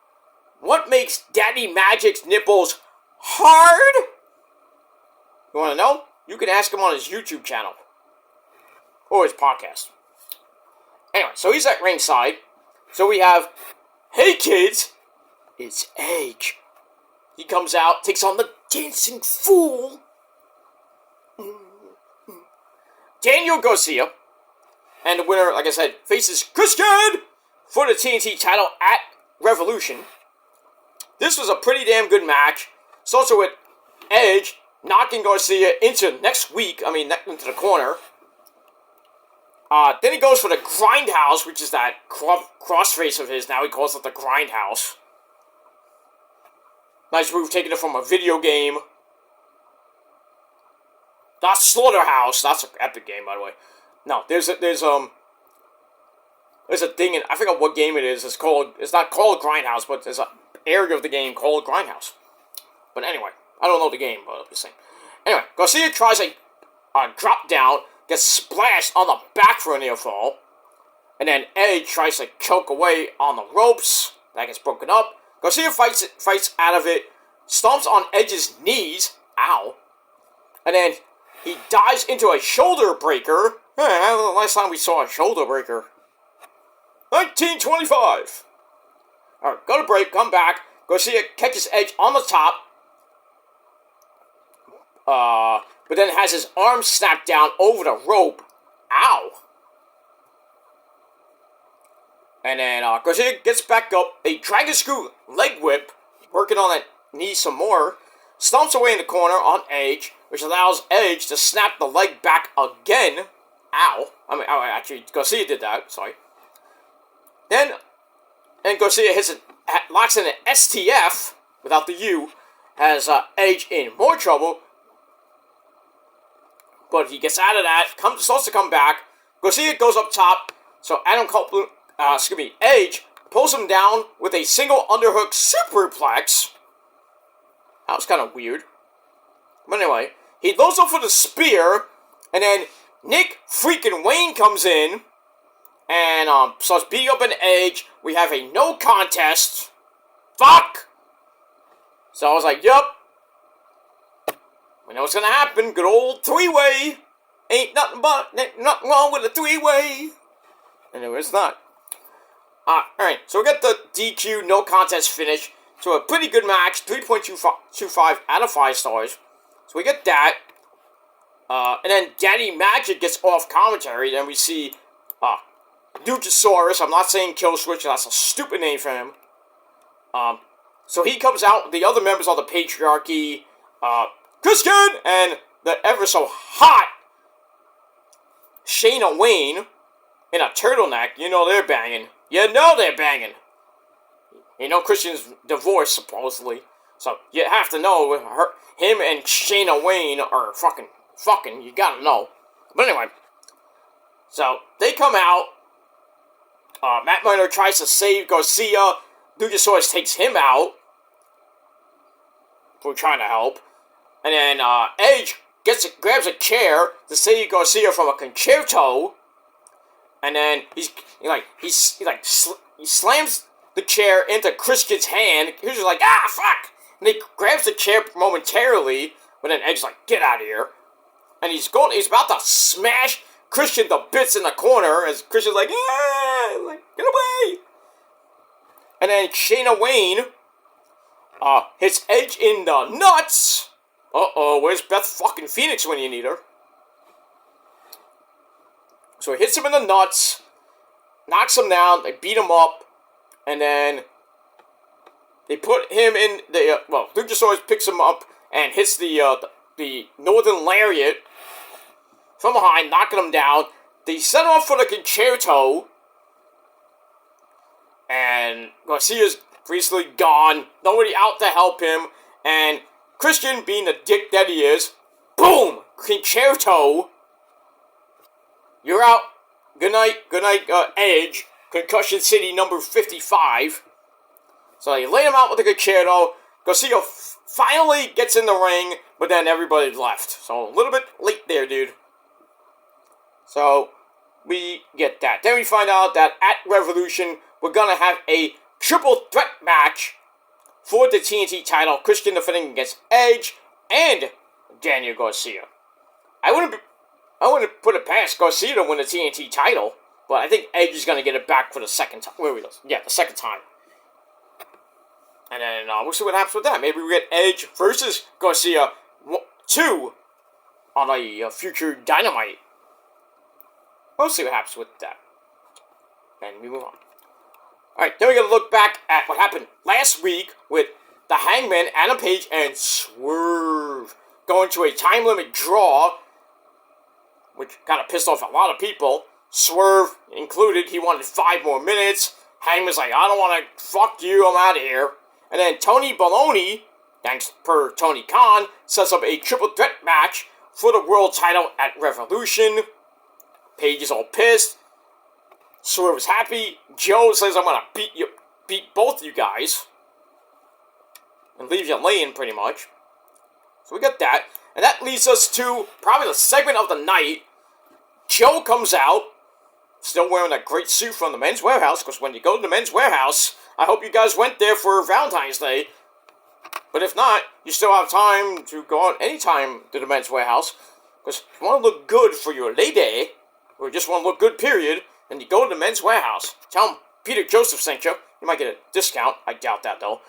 what makes Daddy Magic's nipples hard? You want to know? You can ask him on his YouTube channel. Or his podcast. Anyway, so he's at ringside. So we have, hey kids, it's Edge. He comes out, takes on the Dancing Fool. Daniel Garcia. And the winner, like I said, faces Christian for the TNT title at Revolution. This was a pretty damn good match. Starts with Edge knocking Garcia into into the corner. Then he goes for the Grindhouse, which is that crossface of his. Now he calls it the Grindhouse. Nice move, taking it from a video game. Not Slaughterhouse. That's an epic game, by the way. No, there's a thing in, I forget what game it is. It's not called Grindhouse, but there's an area of the game called Grindhouse. But anyway, I don't know the game, but I'm just saying. Anyway, Garcia tries a drop down, gets splashed on the back for a near fall, and then Edge tries to choke away on the ropes. That gets broken up. Garcia fights out of it, stomps on Edge's knees. Ow. And then he dives into a shoulder breaker. The last time we saw a shoulder breaker? 1925. Alright, go to break, come back. Garcia catches Edge on the top. But then has his arm snapped down over the rope. Ow. And then Garcia gets back up. A dragon screw leg whip. Working on that knee some more. Stomps away in the corner on Edge, which allows Edge to snap the leg back again. Ow. Actually, Garcia did that. Sorry. Then, and Garcia locks in an STF, without the U, has Edge in more trouble. But he gets out of that, starts to come back. Garcia goes up top, so Edge pulls him down with a single underhook superplex. That was kind of weird. But anyway, he goes up for the spear, and then Nick freaking Wayne comes in and starts beating up an Edge. We have a no contest. Fuck! So I was like, yup. We know what's gonna happen. Good old three-way. Ain't nothing wrong with a three-way. Anyway, it's not. Alright, so we got the DQ no contest finish. So a pretty good match. 3.25 out of 5 stars. So we get that. And then Daddy Magic gets off commentary. Then we see Luchasaurus. I'm not saying Killswitch. That's a stupid name for him. So he comes out. The other members of the Patriarchy. Christian and the ever so hot Shayna Wayne in a turtleneck. You know they're banging. You know they're banging. You know Christian's divorced, supposedly. So you have to know him and Shayna Wayne are fucking. You gotta know. But anyway. So they come out. Matt Miner tries to save Garcia. Luchasaurus takes him out. For trying to help. And then Edge grabs a chair to save Garcia from a concerto. And then he slams the chair into Christian's hand. He's just like, ah, fuck! And he grabs the chair momentarily, but then Edge's like, get out of here. And he's about to smash Christian to bits in the corner, as Christian's like, yeah, like, get away! And then Shayna Wayne hits Edge in the nuts. Uh-oh, where's Beth fucking Phoenix when you need her? So he hits him in the nuts, knocks him down, they beat him up, and then they put him in the, Luchasaurus picks him up and hits the Northern Lariat from behind, knocking him down. They set him up for the concerto, and Garcia's recently gone, nobody out to help him, and Christian, being the dick that he is, boom! Concerto! You're out. Good night, Edge. Concussion City number 55. So they laid him out with the concerto. Garcia finally gets in the ring, but then everybody left. So a little bit late there, dude. So we get that. Then we find out that at Revolution, we're gonna have a triple threat match for the TNT title. Christian defending against Edge and Daniel Garcia. I wouldn't put it past Garcia to win the TNT title, but I think Edge is going to get it back for the second time. Where we go? Yeah, the second time. And then we'll see what happens with that. Maybe we get Edge versus Garcia 2 on a future Dynamite. We'll see what happens with that. And we move on. Alright, then we're going to look back at what happened last week with the Hangman, Adam Page, and Swerve going to a time limit draw, which kind of pissed off a lot of people. Swerve included, he wanted 5 more minutes. Hangman's like, I don't want to, fuck you, I'm out of here. And then Tony Baloney, thanks per Tony Khan, sets up a triple threat match for the world title at Revolution. Page is all pissed. Swerve is happy. Joe says, I'm gonna beat both you guys. And leave you laying, pretty much. So we got that. And that leads us to probably the segment of the night. Joe comes out, still wearing that great suit from the Men's Warehouse, because when you go to the Men's Warehouse, I hope you guys went there for Valentine's Day. But if not, you still have time to go on anytime to the Men's Warehouse. Because if you want to look good for your lady, or just want to look good, period, then you go to the Men's Warehouse. Tell them Peter Joseph sent you. You might get a discount. I doubt that, though.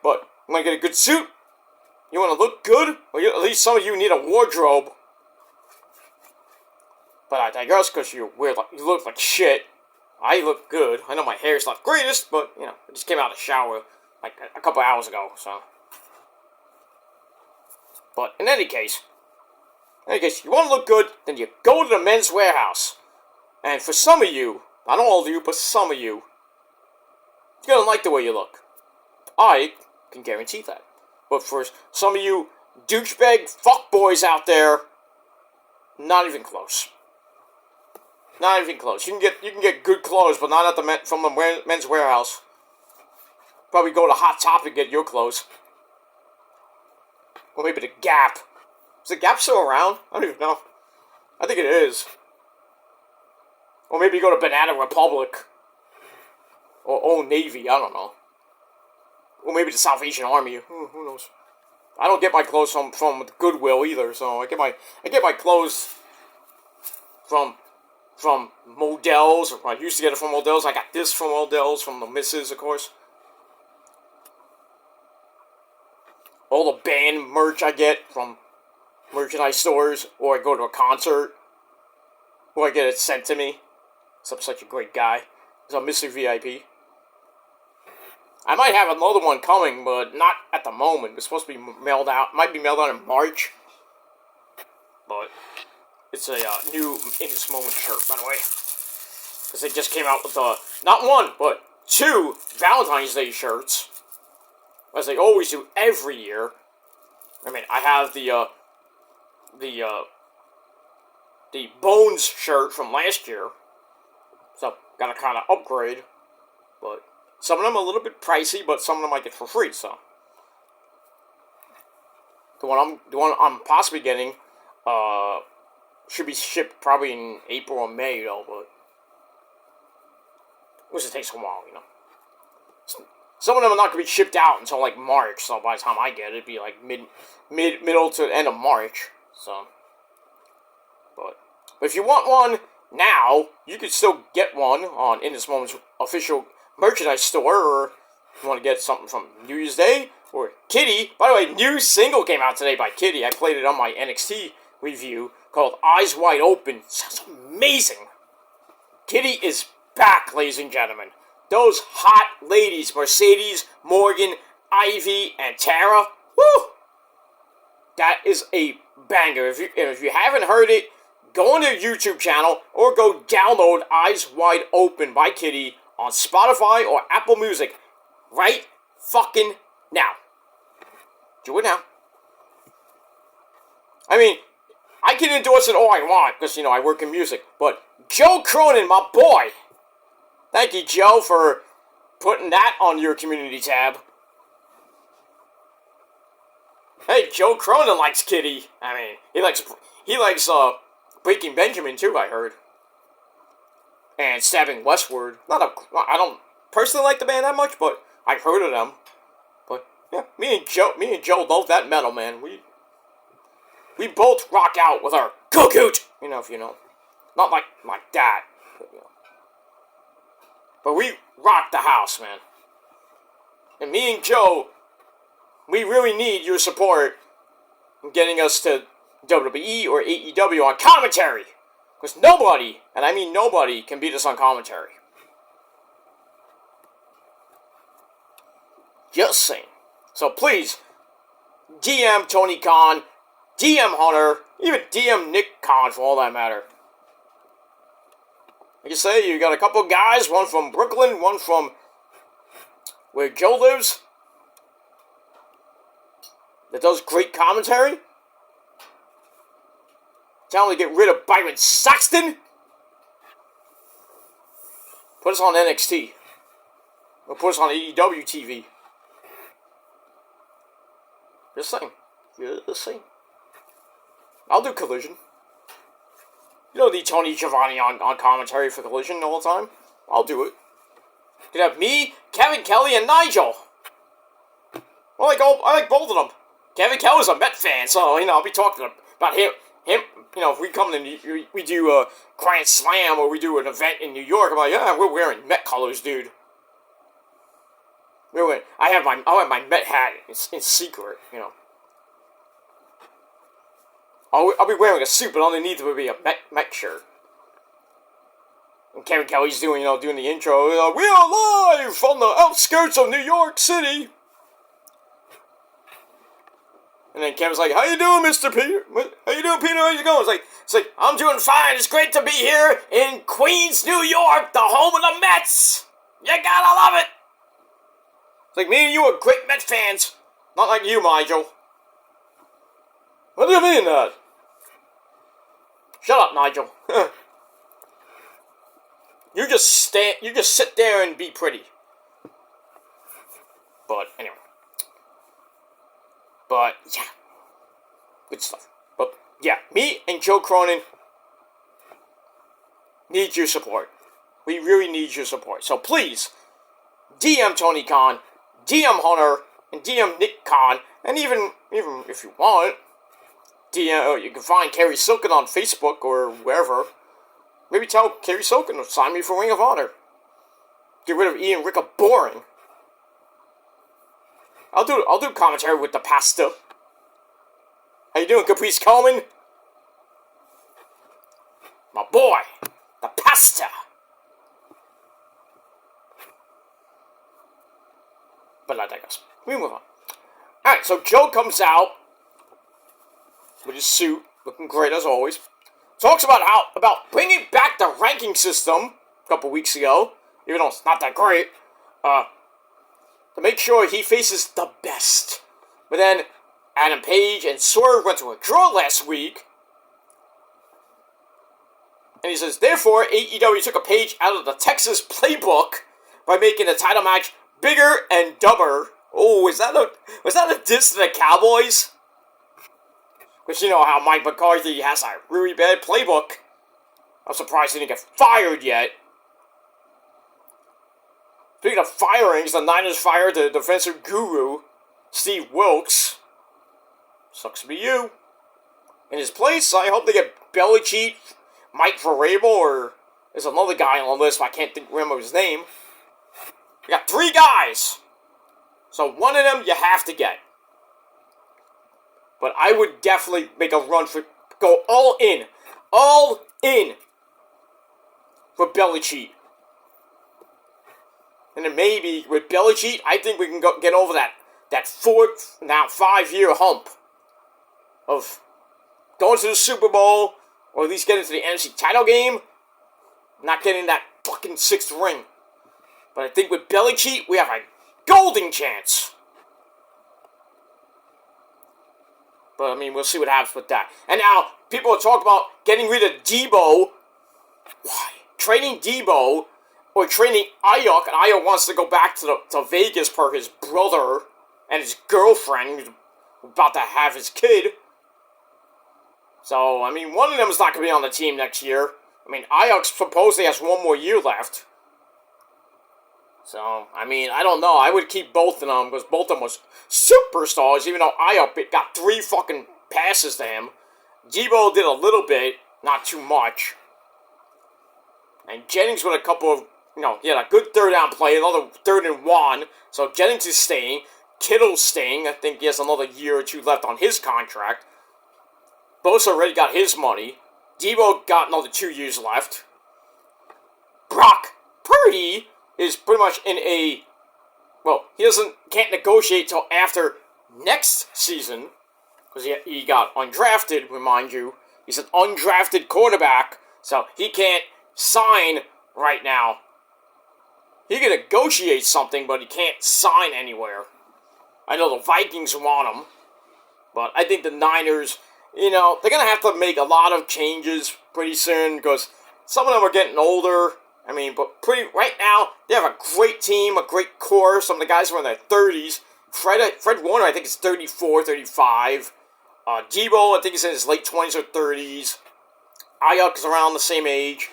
But you might get a good suit. You want to look good? Or at least some of you need a wardrobe. But I digress, because you look like shit. I look good. I know my hair's not the greatest, but, you know, I just came out of the shower like a couple hours ago, so. But in any case, you want to look good, then you go to the Men's Warehouse. And for some of you, not all of you, but some of you, you're going to like the way you look. I can guarantee that. But for some of you douchebag fuckboys out there, not even close. Not even close. You can get good clothes, but not from the Men's Warehouse. Probably go to Hot Topic and get your clothes. Or maybe the Gap. Is the Gap still around? I don't even know. I think it is. Or maybe you go to Banana Republic. Or Old Navy, I don't know. Or maybe the Salvation Army. Who knows? I don't get my clothes from Goodwill either, so I get my clothes from Modell's. I used to get it from Modell's. I got this from Modell's, from the Misses, of course. All the band merch I get from merchandise stores, or I go to a concert, or I get it sent to me. So I'm such a great guy. So I'm Mr. VIP. I might have another one coming, but not at the moment. It's supposed to be mailed out. Might be mailed out in March. But it's a new In This Moment shirt, by the way. Because they just came out with not one, but 2 Valentine's Day shirts. As they always do every year. I mean, I have the Bones shirt from last year. So, gotta kind of upgrade. But some of them are a little bit pricey, but some of them I get for free, so. The one I'm possibly getting, should be shipped probably in April or May, though, but. Which it takes a while, you know. Some of them are not going to be shipped out until, like, March, so by the time I get it, it'd be, like, middle to end of March, so. But if you want one now, you can still get one on In This Moment's official merchandise store, or if you want to get something from New Year's Day, or Kitty. By the way, new single came out today by Kitty. I played it on my NXT review, called Eyes Wide Open. Sounds amazing. Kitty is back, ladies and gentlemen. Those hot ladies, Mercedes, Morgan, Ivy, and Tara, woo! That is a banger. If you haven't heard it, go on their YouTube channel, or go download Eyes Wide Open by Kitty on Spotify or Apple Music right fucking now. Do it now. I mean, I can endorse it all I want, because, you know, I work in music, but Joe Cronin, my boy, thank you, Joe, for putting that on your community tab. Hey, Joe Cronin likes Kitty. I mean, he likes Breaking Benjamin too, I heard. And Stabbing Westward. I don't personally like the band that much, but I've heard of them. But yeah, me and Joe love that metal, man. We both rock out with our cocoot, if you know. Not like that. But we rock the house, man. And me and Joe, we really need your support in getting us to WWE or AEW on commentary. Because nobody, and I mean nobody, can beat us on commentary. Just saying. So please, DM Tony Khan, DM Hunter, even DM Nick Khan for all that matter. Like I say, you got a couple guys, one from Brooklyn, one from where Joe lives, that does great commentary. Tell him to get rid of Byron Saxton. Put us on NXT. Or put us on AEW TV. Just saying. Just saying. I'll do Collision. You don't need Tony Schiavone on commentary for Collision all the time. I'll do it. You can have me, Kevin Kelly, and Nigel. I like both of them. Kevin Kelly's a Met fan, so, I'll be talking about him, if we come to, we do a Grand Slam, or we do an event in New York, I'm like, yeah, we're wearing Met colors, dude. I'll have my Met hat in secret, I'll be wearing a suit, but underneath it would be a Met shirt. And Kevin Kelly's doing the intro. We are live from the outskirts of New York City. And then Kevin's like, "How you doing, Mr. Peter? How you doing, Peter? How's it going?" It's like, "I'm doing fine. It's great to be here in Queens, New York, the home of the Mets. You gotta love it." It's like, me and you are great Met fans, not like you, Nigel. What do you mean that? Shut up, Nigel. You just sit there and be pretty. But anyway. But yeah. Good stuff. But yeah, me and Joe Cronin need your support. We really need your support. So please, DM Tony Khan, DM Hunter, and DM Nick Khan, and even if you want, DM, you can find Kerry Silken on Facebook or wherever. Maybe tell Kerry Silken to sign me for Ring of Honor. Get rid of Ian Ricker boring. I'll do commentary with the pasta. How you doing, Caprice Coleman? My boy, the pasta. But I digress. We move on. Alright, so Joe comes out with his suit, looking great as always. Talks about bringing back the ranking system a couple weeks ago, even though it's not that great, to make sure he faces the best. But then Adam Page and Swerve went to a draw last week, and he says, therefore, AEW took a page out of the Texas playbook by making the title match bigger and dumber. Oh, was that a diss to the Cowboys? Because you know how Mike McCarthy has a really bad playbook. I'm surprised he didn't get fired yet. Speaking of firings, the Niners fired the defensive guru, Steve Wilkes. Sucks to be you. In his place, I hope they get Belichick, Mike Vrabel, or there's another guy on the list, but I can't remember his name. We got 3 guys. So one of them you have to get. But I would definitely make a run go all in for Belichick. And then maybe with Belichick, I think we can get over that 5-year hump of going to the Super Bowl, or at least getting to the NFC title game, not getting that fucking 6th ring. But I think with Belichick, we have a golden chance. But, I mean, we'll see what happens with that. And now, people are talking about getting rid of Debo. Why? Trading Debo, or trading Ayuk, and Ayuk wants to go back to Vegas per his brother and his girlfriend, who's about to have his kid. So, I mean, one of them is not going to be on the team next year. I mean, Ayuk supposedly has 1 more year left. So, I mean, I don't know. I would keep both of them, because both of them was superstars, even though Ayuk got 3 fucking passes to him. Debo did a little bit, not too much. And Jennings with a couple of, he had a good 3rd down play, another 3rd and 1. So Jennings is staying. Kittle's staying. I think he has another year or 2 left on his contract. Bosa already got his money. Debo got another 2 years left. Brock Purdy is pretty much in a, he can't negotiate till after next season, because he got undrafted, remind you. He's an undrafted quarterback, so he can't sign right now. He can negotiate something, but he can't sign anywhere. I know the Vikings want him, but I think the Niners, they're going to have to make a lot of changes pretty soon, because some of them are getting older. I mean, but right now, they have a great team, a great core. Some of the guys are in their 30s. Fred Warner, I think, is 34, 35. Debo, I think he's in his late 20s or 30s. Ayuk is around the same age.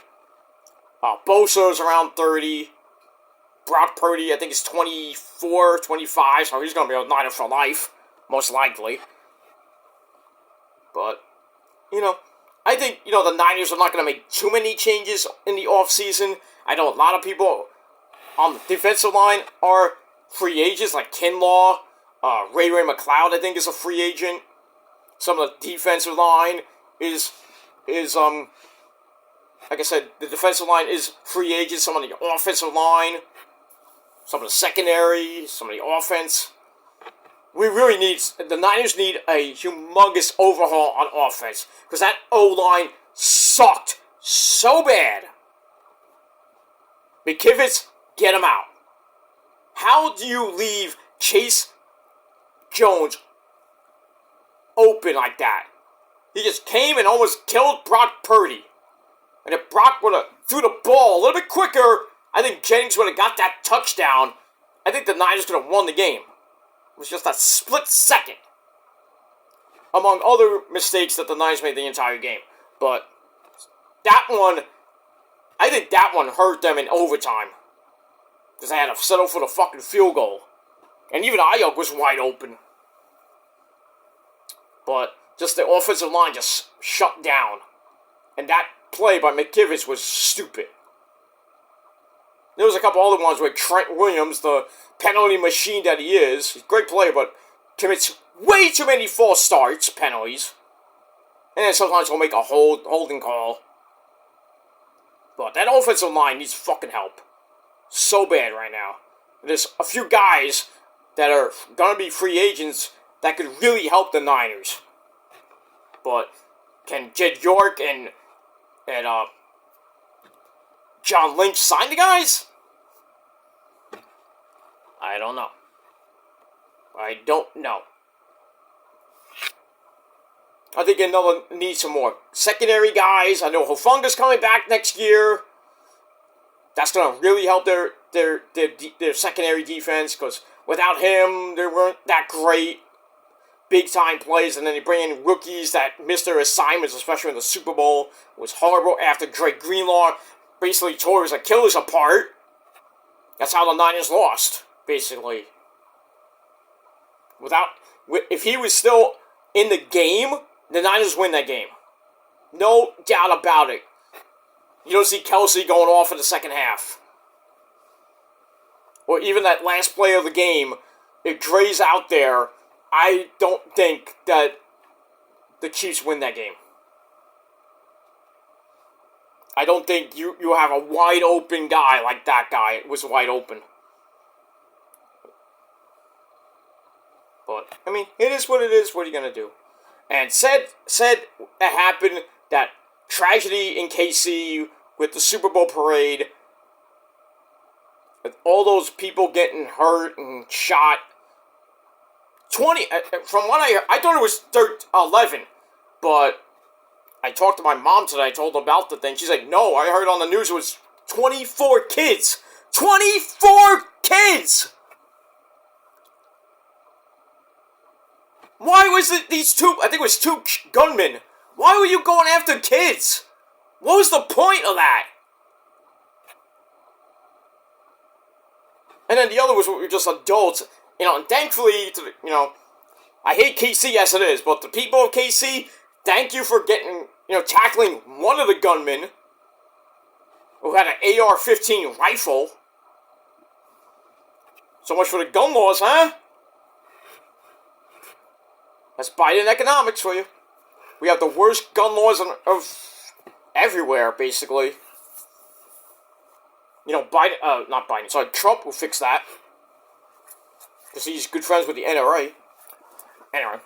Bosa is around 30. Brock Purdy, I think, is 24, 25, so he's going to be a Niner for life, most likely. But, I think, the Niners are not going to make too many changes in the offseason. I know a lot of people on the defensive line are free agents, like Kinlaw. Ray McLeod, I think, is a free agent. Some of the defensive line is like I said, the defensive line is free agents. Some of the offensive line, some of the secondary, some of the offense. The Niners need a humongous overhaul on offense, because that O-line sucked so bad. McKivitz, get him out. How do you leave Chase Jones open like that? He just came and almost killed Brock Purdy. And if Brock would have threw the ball a little bit quicker, I think Jennings would have got that touchdown. I think the Niners could have won the game. It was just a split second. among other mistakes that the Niners made the entire game. But that one, I think that one hurt them in overtime. Because they had to settle for the fucking field goal. And even Ayuk was wide open. But just the offensive line just shut down. And that play by McKivitz was stupid. There was a couple other ones where Trent Williams, the penalty machine that he is, he's a great player, but commits way too many false starts, penalties. And then sometimes he'll make a holding call. But that offensive line needs fucking help. So bad right now. There's a few guys that are going to be free agents that could really help the Niners. But can Jed York and John Lynch sign the guys? I don't know. I don't know. I think another needs some more secondary guys. I know Hufunga's coming back next year. That's going to really help their secondary defense, because without him, they weren't that great. Big-time plays, and then they bring in rookies that missed their assignments, especially in the Super Bowl. It was horrible after Drake Greenlaw basically tore his Achilles apart. That's how the Niners lost, basically. If he was still in the game, the Niners win that game. No doubt about it. You don't see Kelsey going off in the second half. Or even that last play of the game, if Dre's out there, I don't think that the Chiefs win that game. I don't think you have a wide open guy like that guy was wide open. But, I mean, it is what it is. What are you going to do? And said that happened, that tragedy in KC with the Super Bowl parade, with all those people getting hurt and shot. 20, from what I heard, I thought it was 11, but I talked to my mom today, I told her about the thing, she's like, no, I heard on the news it was 24 kids! 24 kids! Why was it these two, I think it was two gunmen, why were you going after kids? What was the point of that? And then the other was just adults. And thankfully, I hate KC as it is, but the people of KC, thank you for tackling one of the gunmen who had an AR-15 rifle. So much for the gun laws, huh? That's Biden economics for you. We have the worst gun laws of everywhere, basically. Trump will fix that. Because he's good friends with the NRA. Anyway.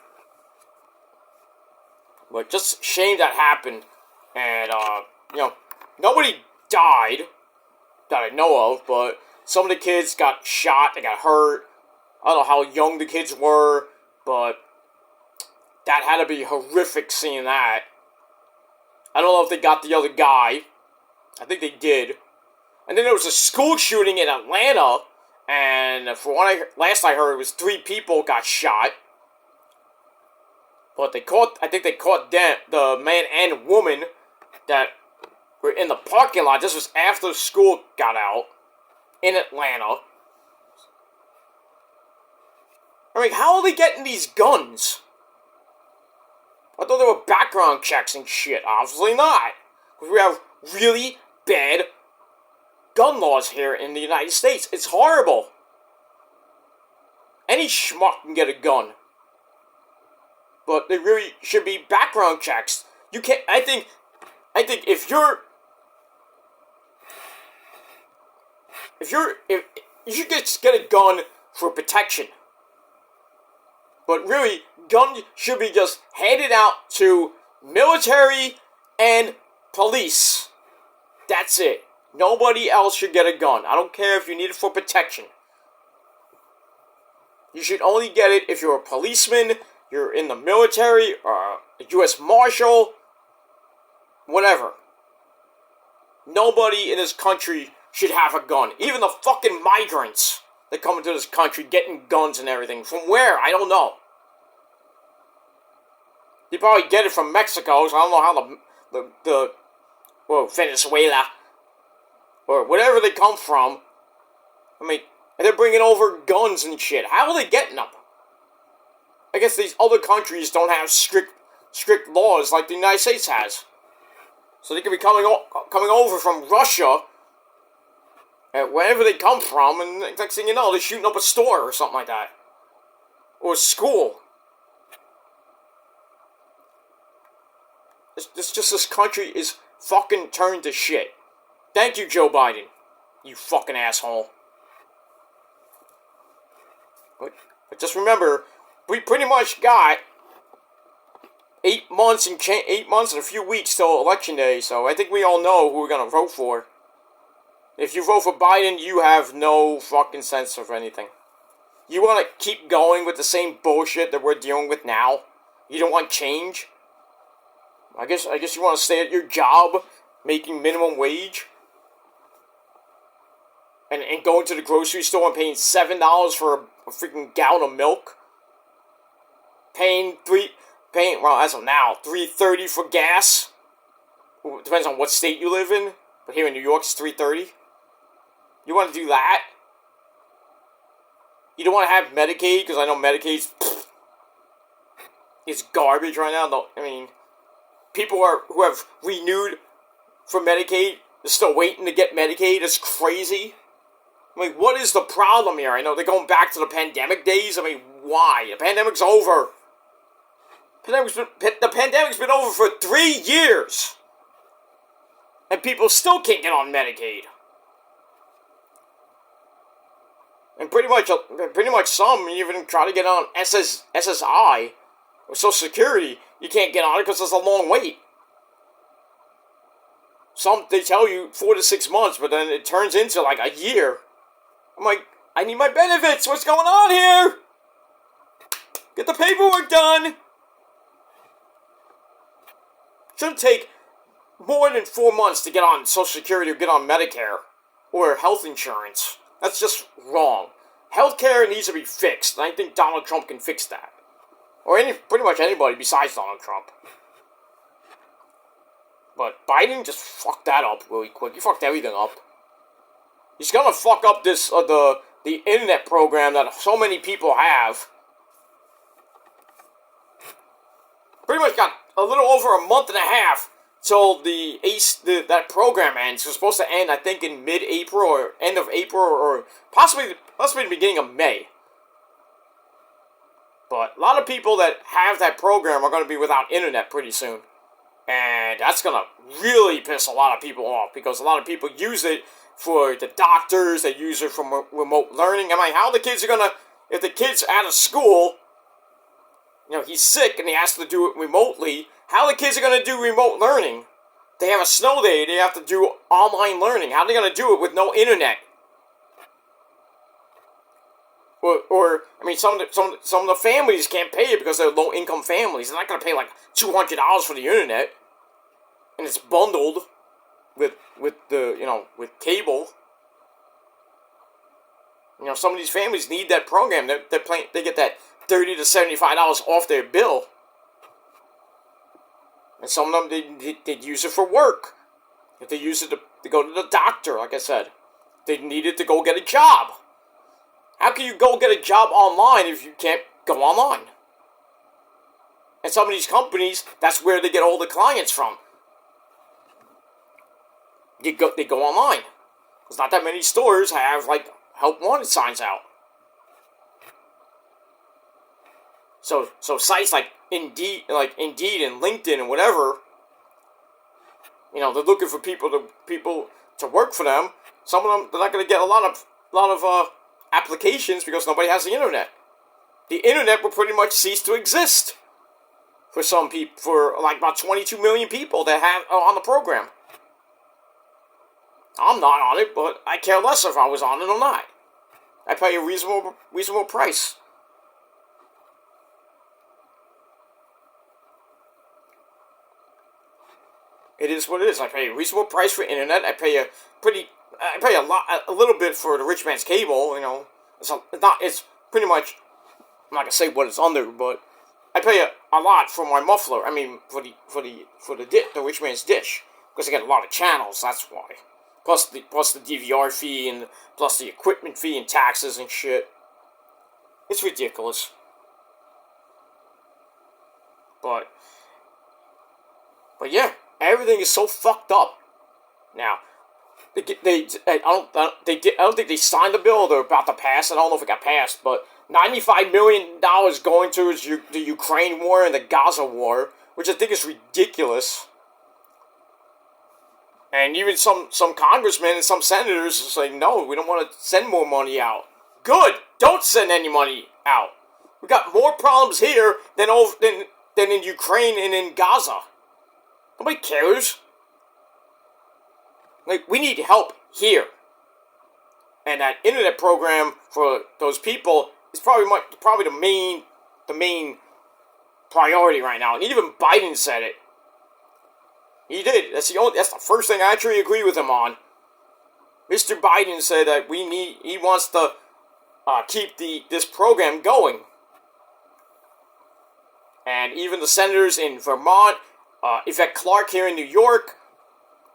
But just shame that happened. And, nobody died that I know of, but some of the kids got shot, they got hurt. I don't know how young the kids were, but that had to be horrific seeing that. I don't know if they got the other guy. I think they did. And then there was a school shooting in Atlanta, and for last I heard, it was 3 people got shot. But I think they caught the man and woman that were in the parking lot. This was after school got out in Atlanta. I mean, how are they getting these guns? I thought there were background checks and shit. Obviously not. Because we have really bad gun laws here in the United States. It's horrible. Any schmuck can get a gun. But there really should be background checks. You can't, I think if you should just get a gun for protection. But really, guns should be just handed out to military and police. That's it. Nobody else should get a gun. I don't care if you need it for protection. You should only get it if you're a policeman, you're in the military, or a U.S. Marshal, whatever. Nobody in this country should have a gun. Even the fucking migrants that come into this country getting guns and everything. From where? I don't know. They probably get it from Mexico, so I don't know how well, Venezuela, or whatever they come from. I mean, and they're bringing over guns and shit. How are they getting them? I guess these other countries don't have strict laws like the United States has. So they could be coming over from Russia, wherever they come from, and next thing you know, they're shooting up a store or something like that. Or a school. This country is fucking turned to shit. Thank you, Joe Biden. You fucking asshole. But just remember, we pretty much got 8 months and 8 months and a few weeks till election day, so I think we all know who we're gonna vote for. If you vote for Biden, you have no fucking sense of anything. You want to keep going with the same bullshit that we're dealing with now? You don't want change? I guess you want to stay at your job, making minimum wage, and going to the grocery store and paying $7 for a freaking gallon of milk, paying well, as of now, $3.30 for gas. It depends on what state you live in, but here in New York it's $3.30. You want to do that? You don't want to have Medicaid, because I know Medicaid's is garbage right now. No, I mean, people who have renewed for Medicaid are still waiting to get Medicaid. It's crazy. I mean, what is the problem here? I know they're going back to the pandemic days. I mean, why? The pandemic's over. The pandemic's been over for 3 years. And people still can't get on Medicaid. And pretty much some even try to get on SSI or Social Security. You can't get on it because there's a long wait. Some, they tell you 4 to 6 months, but then it turns into like a year. I'm like, I need my benefits. What's going on here? Get the paperwork done. Shouldn't take more than 4 months to get on Social Security or get on Medicare or health insurance. That's just wrong. Healthcare needs to be fixed, and I think Donald Trump can fix that. Or pretty much anybody besides Donald Trump. But Biden just fucked that up really quick. He fucked everything up. He's gonna fuck up this the internet program that so many people have. Pretty much got a little over a month and a half till that program ends. It's supposed to end, I think, in mid-April or end of April or possibly the beginning of May. But a lot of people that have that program are going to be without internet pretty soon. And that's going to really piss a lot of people off because a lot of people use it for the doctors, they use it for remote learning. I mean, how the kids are going to, if the kid's out of school, you know, he's sick and he has to do it remotely, how the kids are going to do remote learning? They have a snow day, they have to do online learning. How are they going to do it with no internet? Or I mean, some of the families can't pay it because they're low-income families. They're not going to pay like $200 for the internet, and it's bundled with with cable. You know, some of these families need that program. They get that $30 to $75 off their bill, and some of them they use it for work. If they use it to go to the doctor, like I said, they need it to go get a job. How can you go get a job online if you can't go online? And some of these companies, that's where they get all the clients from. They go online. There's not that many stores have like help wanted signs out. So sites like Indeed and LinkedIn and whatever, you know, they're looking for people to work for them. Some of them, they're not going to get a lot of applications because nobody has the internet. The internet will pretty much cease to exist for some people, for like about 22 million people that have on the program. I'm not on it, but I care less if I was on it or not. I pay a reasonable price. It is what it is. I pay a reasonable price for internet. I pay a little bit for the rich man's cable. You know, it's pretty much. I'm not gonna say what it's under, but I pay a lot for my muffler. I mean, for the rich man's dish, because I get a lot of channels. That's why. Plus the DVR fee and plus the equipment fee and taxes and shit. It's ridiculous. But yeah, everything is so fucked up now. I don't think they signed the bill. They're about to pass it. I don't know if it got passed, but $95 million going towards the Ukraine war and the Gaza war, which I think is ridiculous. And even some congressmen and some senators are saying, no, we don't want to send more money out. Good! Don't send any money out. We got more problems here than in Ukraine and in Gaza. Nobody cares. Like, we need help here. And that internet program for those people is probably the main priority right now. And even Biden said it. He did. That's the first thing I actually agree with him on. Mr. Biden said that he wants to keep this program going. And even the senators in Vermont, Yvette Clarke here in New York,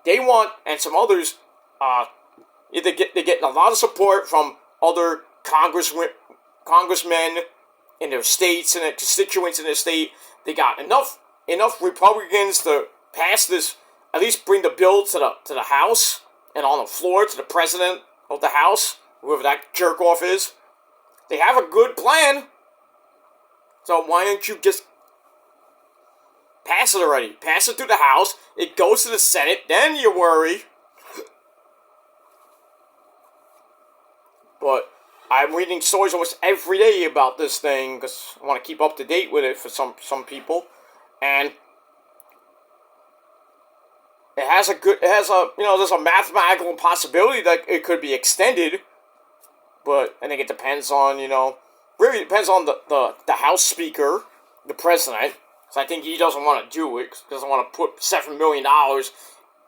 they want, and some others, they're getting a lot of support from other congressmen in their states and their constituents in their state. They got enough Republicans to pass this, at least bring the bill to the House and on the floor to the president of the House, whoever that jerk off is. They have a good plan. So why don't you just pass it already? Pass it through the House. It goes to the Senate. Then you worry. But I'm reading stories almost every day about this thing because I want to keep up to date with it for some people. And there's a mathematical possibility that it could be extended. But I think it depends on, really depends on the House Speaker, the President. So I think he doesn't want to do it, doesn't want to put $7 million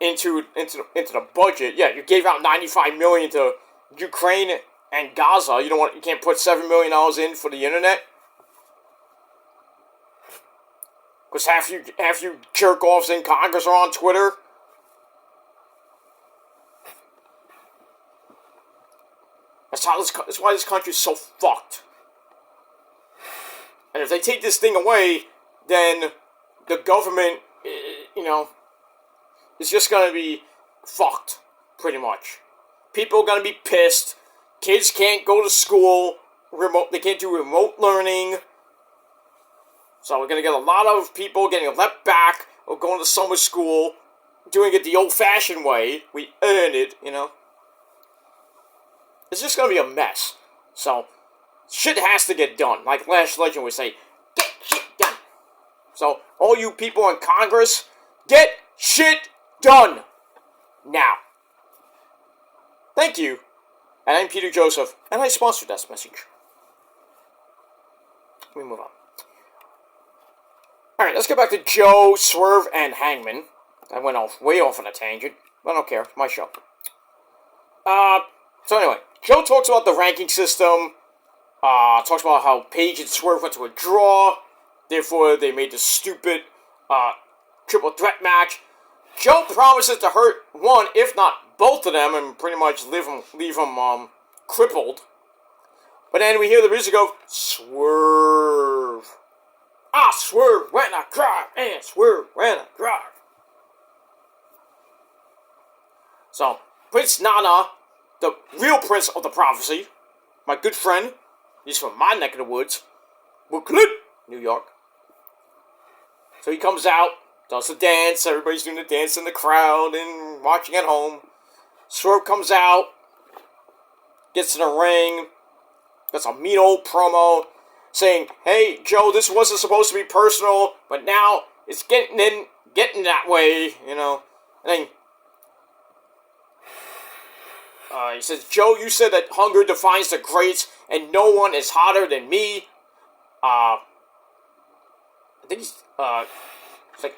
into the budget. Yeah, you gave out $95 million to Ukraine and Gaza. You can't put $7 million in for the internet? Because half you jerk-offs in Congress are on Twitter. That's why this country is so fucked. And if they take this thing away, then the government, is just going to be fucked, pretty much. People are going to be pissed. Kids can't go to school. They can't do remote learning. So we're going to get a lot of people getting left back or going to summer school, doing it the old-fashioned way. We earned it, It's just going to be a mess. So, shit has to get done. Like Lash Legend would say, get shit done. So, all you people in Congress, get shit done. Now. Thank you. And I'm Peter Joseph, and I sponsored that message. Let me move on. Alright, let's get back to Joe, Swerve, and Hangman. I went way off on a tangent. I don't care. It's my show. So anyway, Joe talks about the ranking system. Talks about how Paige and Swerve went to a draw. Therefore, they made this stupid triple threat match. Joe promises to hurt one, if not both of them, and pretty much leave them crippled. But then we hear the music of Swerve. I swerve when I drive, and swerve when I drive. So, Prince Nana, the real prince of the prophecy, my good friend, he's from my neck of the woods, Brooklyn, New York. So he comes out, does the dance, everybody's doing the dance in the crowd and watching at home. Swerve comes out, gets in the ring, gets a mean old promo, saying, hey, Joe, this wasn't supposed to be personal, but now it's getting that way, And then he says, Joe, you said that hunger defines the greats, and no one is hotter than me. I think it's like,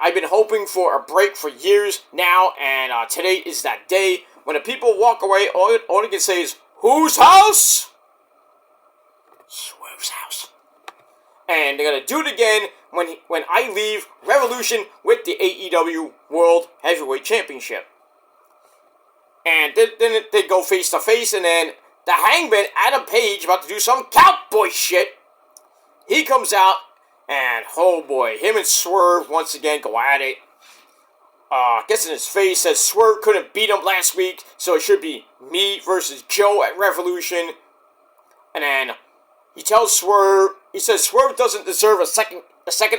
I've been hoping for a break for years now, and today is that day. When the people walk away, all they can say is, whose house? Swerve's house. and they're gonna do it again when I leave Revolution with the AEW World Heavyweight Championship. And then they go face to face, and then the Hangman, Adam Page, about to do some cowboy shit. He comes out, and oh boy, him and Swerve once again go at it. Gets in his face, says Swerve couldn't beat him last week, so it should be me versus Joe at Revolution. And then he tells Swerve, he says Swerve doesn't deserve a second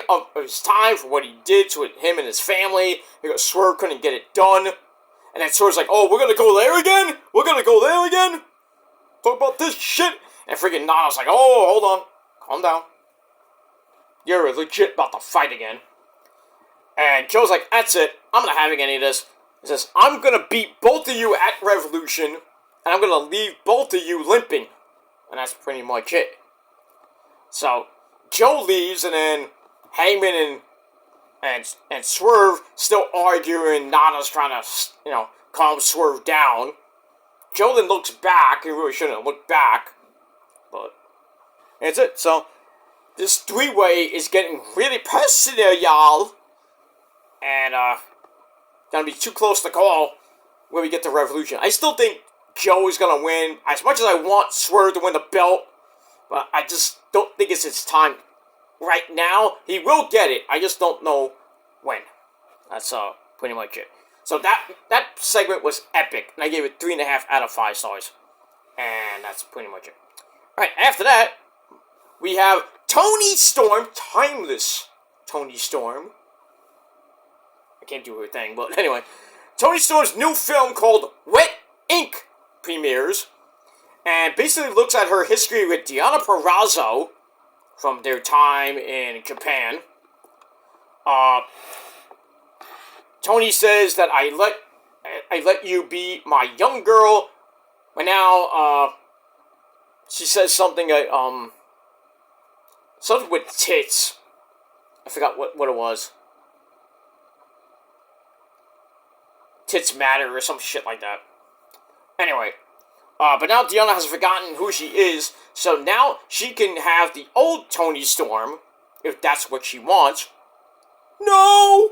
of his time for what he did to him and his family, because Swerve couldn't get it done. And then Swerve's like, oh, we're gonna go there again? We're gonna go there again? Talk about this shit? And freaking Nana's like, oh, hold on. Calm down. You're legit about to fight again. And Joe's like, that's it. I'm not having any of this. He says, I'm gonna beat both of you at Revolution, and I'm gonna leave both of you limping. And that's pretty much it. So, Joe leaves, and then Hangman and Swerve still arguing. Nana's trying to, calm Swerve down. Joe then looks back. He really shouldn't have looked back. But that's it. So, this three-way is getting really personal, y'all. And, gonna be too close to call when we get to Revolution. I still think Joe is gonna win. As much as I want Swerve to win the belt, but I just don't think it's his time right now. He will get it. I just don't know when. That's, pretty much it. So that segment was epic, and I gave it 3.5 out of 5 stars. And that's pretty much it. Alright, after that, we have Toni Storm, timeless Toni Storm. I can't do her thing, but anyway. Toni Storm's new film called Wet Ink premieres, and basically looks at her history with Deonna Purrazzo from their time in Japan. Toni says that I let you be my young girl, but now she says something something with tits. I forgot what it was. Tits matter or some shit like that. Anyway, but now Deonna has forgotten who she is, so now she can have the old Toni Storm, if that's what she wants. No!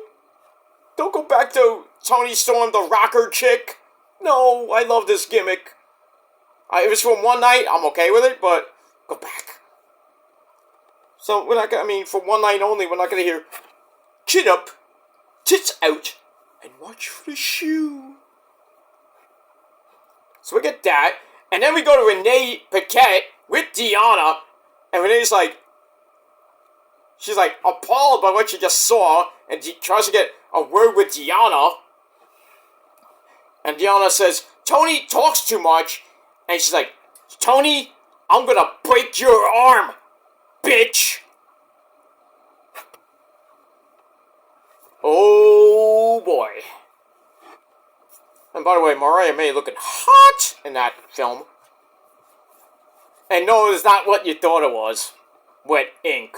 Don't go back to Toni Storm, the rocker chick. No, I love this gimmick. If it's for one night, I'm okay with it, but go back. So, we're not gonna, for one night only, we're not gonna hear chin up, tits out, and watch for the shoe. So we get that, and then we go to Renee Paquette with Deonna, and Renee's like, she's like appalled by what she just saw, and she tries to get a word with Deonna, and Deonna says, Toni talks too much, and she's like, Toni, I'm gonna break your arm, bitch. Oh boy. And by the way, Mariah May looking hot in that film. And no, it's not what you thought it was. Wet ink.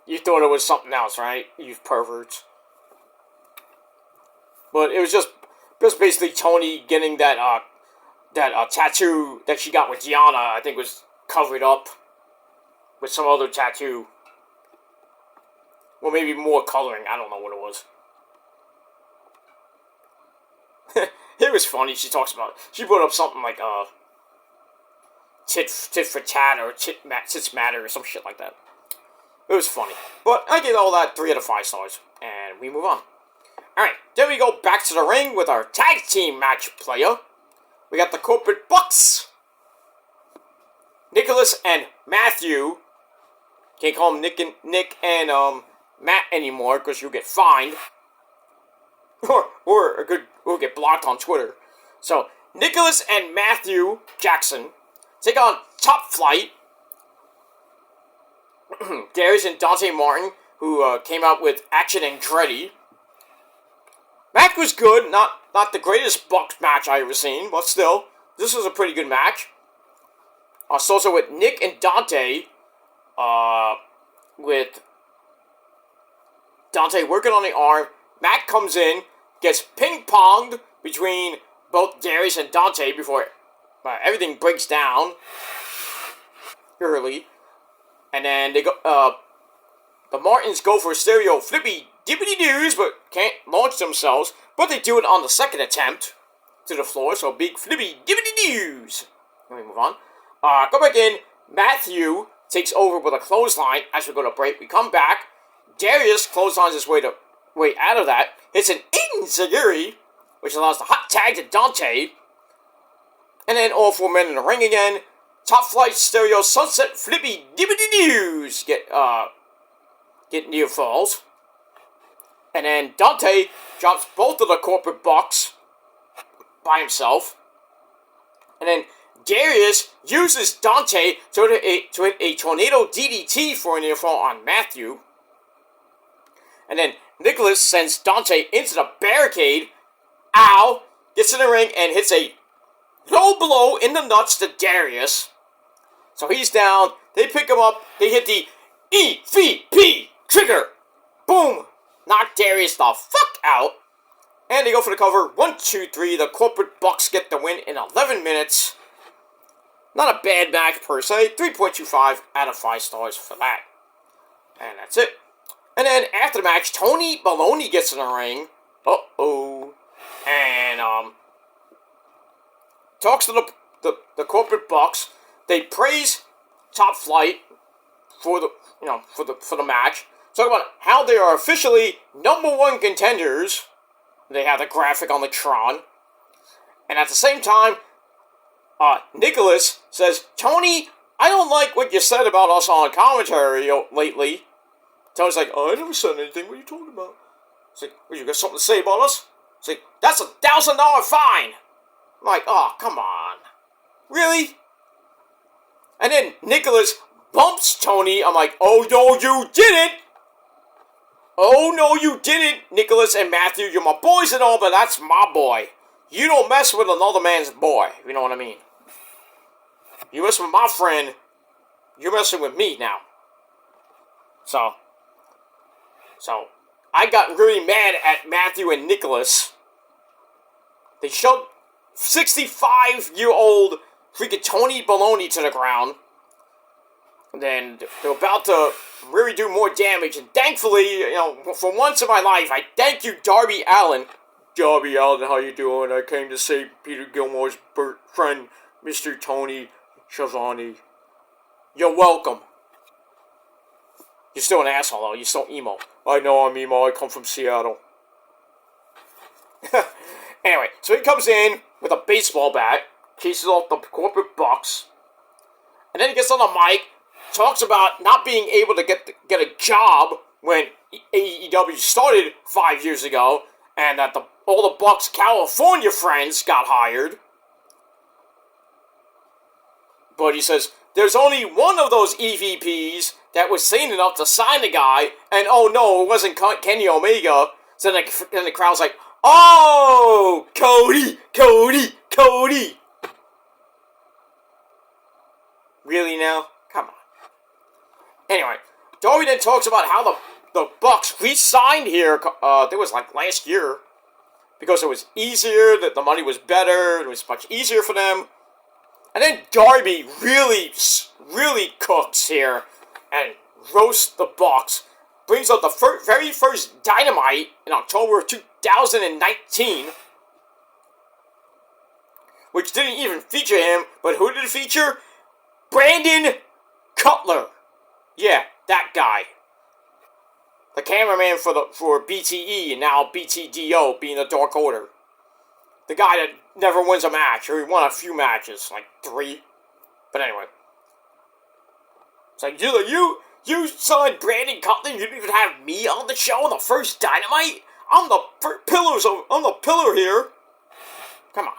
You thought it was something else, right? You perverts. But it was just basically Toni getting that tattoo that she got with Deonna, I think was covered up with some other tattoo. Or maybe more coloring, I don't know what it was. It was funny, she brought up something like, tit for tat, or tits matter, or some shit like that. It was funny. But I gave all that 3 out of 5 stars, and we move on. Alright, then we go back to the ring with our tag team match player. We got the Corporate Bucks. Nicholas and Matthew. Can't call them Nick and Matt anymore, because you'll get fined. Or get blocked on Twitter. So, Nicholas and Matthew Jackson take on Top Flight. Darius and Dante Martin, who came out with Action Andretti. Match was good, not the greatest Bucks match I ever seen, but still, this was a pretty good match. So also with Nick and Dante, with Dante working on the arm. Matt comes in, gets ping-ponged between both Darius and Dante before everything breaks down early. And then they go. The Martins go for a stereo flippy dippity doos, but can't launch themselves. But they do it on the second attempt to the floor. So big flippy dippity doos. Let me move on. Go back in. Matthew takes over with a clothesline as we go to break. We come back. Darius clotheslines his way out of that. Hits an enziguri, which allows the hot tag to Dante. And then all 4 men in the ring again. Top Flight Stereo Sunset Flippy Dippity Doos get near falls. And then Dante drops both of the corporate bucks by himself. And then Darius uses Dante to hit a tornado DDT for a near fall on Matthew. And then Nicholas sends Dante into the barricade. Ow! Gets in the ring and hits a low blow in the nuts to Darius. So he's down. They pick him up. They hit the EVP trigger. Boom! Knock Darius the fuck out. And they go for the cover. 1, 2, 3. The corporate bucks get the win in 11 minutes. Not a bad match per se. 3.25 out of 5 stars for that. And that's it. And then after the match, Tony Baloney gets in the ring. Uh-oh. And, talks to the corporate bucks. They praise Top Flight for the match. Talk about how they are officially #1 contenders. They have the graphic on the Tron. And at the same time, Nicholas says, Tony, I don't like what you said about us on commentary lately. Tony's like, I never said anything. What are you talking about? It's like, well, you got something to say about us? It's like, that's $1,000 fine. I'm like, oh, come on. Really? And then Nicholas bumps Tony. I'm like, oh, no, you didn't. Oh, no, you didn't, Nicholas and Matthew. You're my boys and all, but that's my boy. You don't mess with another man's boy, if you know what I mean. You mess with my friend, you're messing with me now. So I got really mad at Matthew and Nicholas. They shoved 65-year-old freaking Tony Baloney to the ground. And then they're about to really do more damage. And thankfully, for once in my life, I thank you, Darby Allin. Darby Allin, how you doing? I came to save Peter Gilmore's friend, Mr. Tony Schiavone. You're welcome. You're still an asshole, though. You're still emo. I know I'm emo. I come from Seattle. Anyway, so he comes in with a baseball bat, chases off the corporate bucks, and then he gets on the mic, talks about not being able to get a job when AEW started 5 years ago, and that all the Bucks California friends got hired. But he says, there's only one of those EVPs that was sane enough to sign the guy, and oh no, it wasn't Kenny Omega. So then the crowd's like, oh, Cody. Really now? Come on. Anyway, Darby then talks about how the Bucks re-signed here, it was like last year, because it was easier, that the money was better, it was much easier for them. And then Darby really cooks here and roasts the Bucks. Brings up the very first Dynamite in October of 2019. Which didn't even feature him, but who did it feature? Brandon Cutler. Yeah, that guy. The cameraman for BTE and now BTDO being the Dark Order. The guy that never wins a match, or he won a few matches, like 3. But anyway. It's like, you signed Brandon Cutler, you didn't even have me on the show on the first Dynamite? I'm the pillar here. Come on.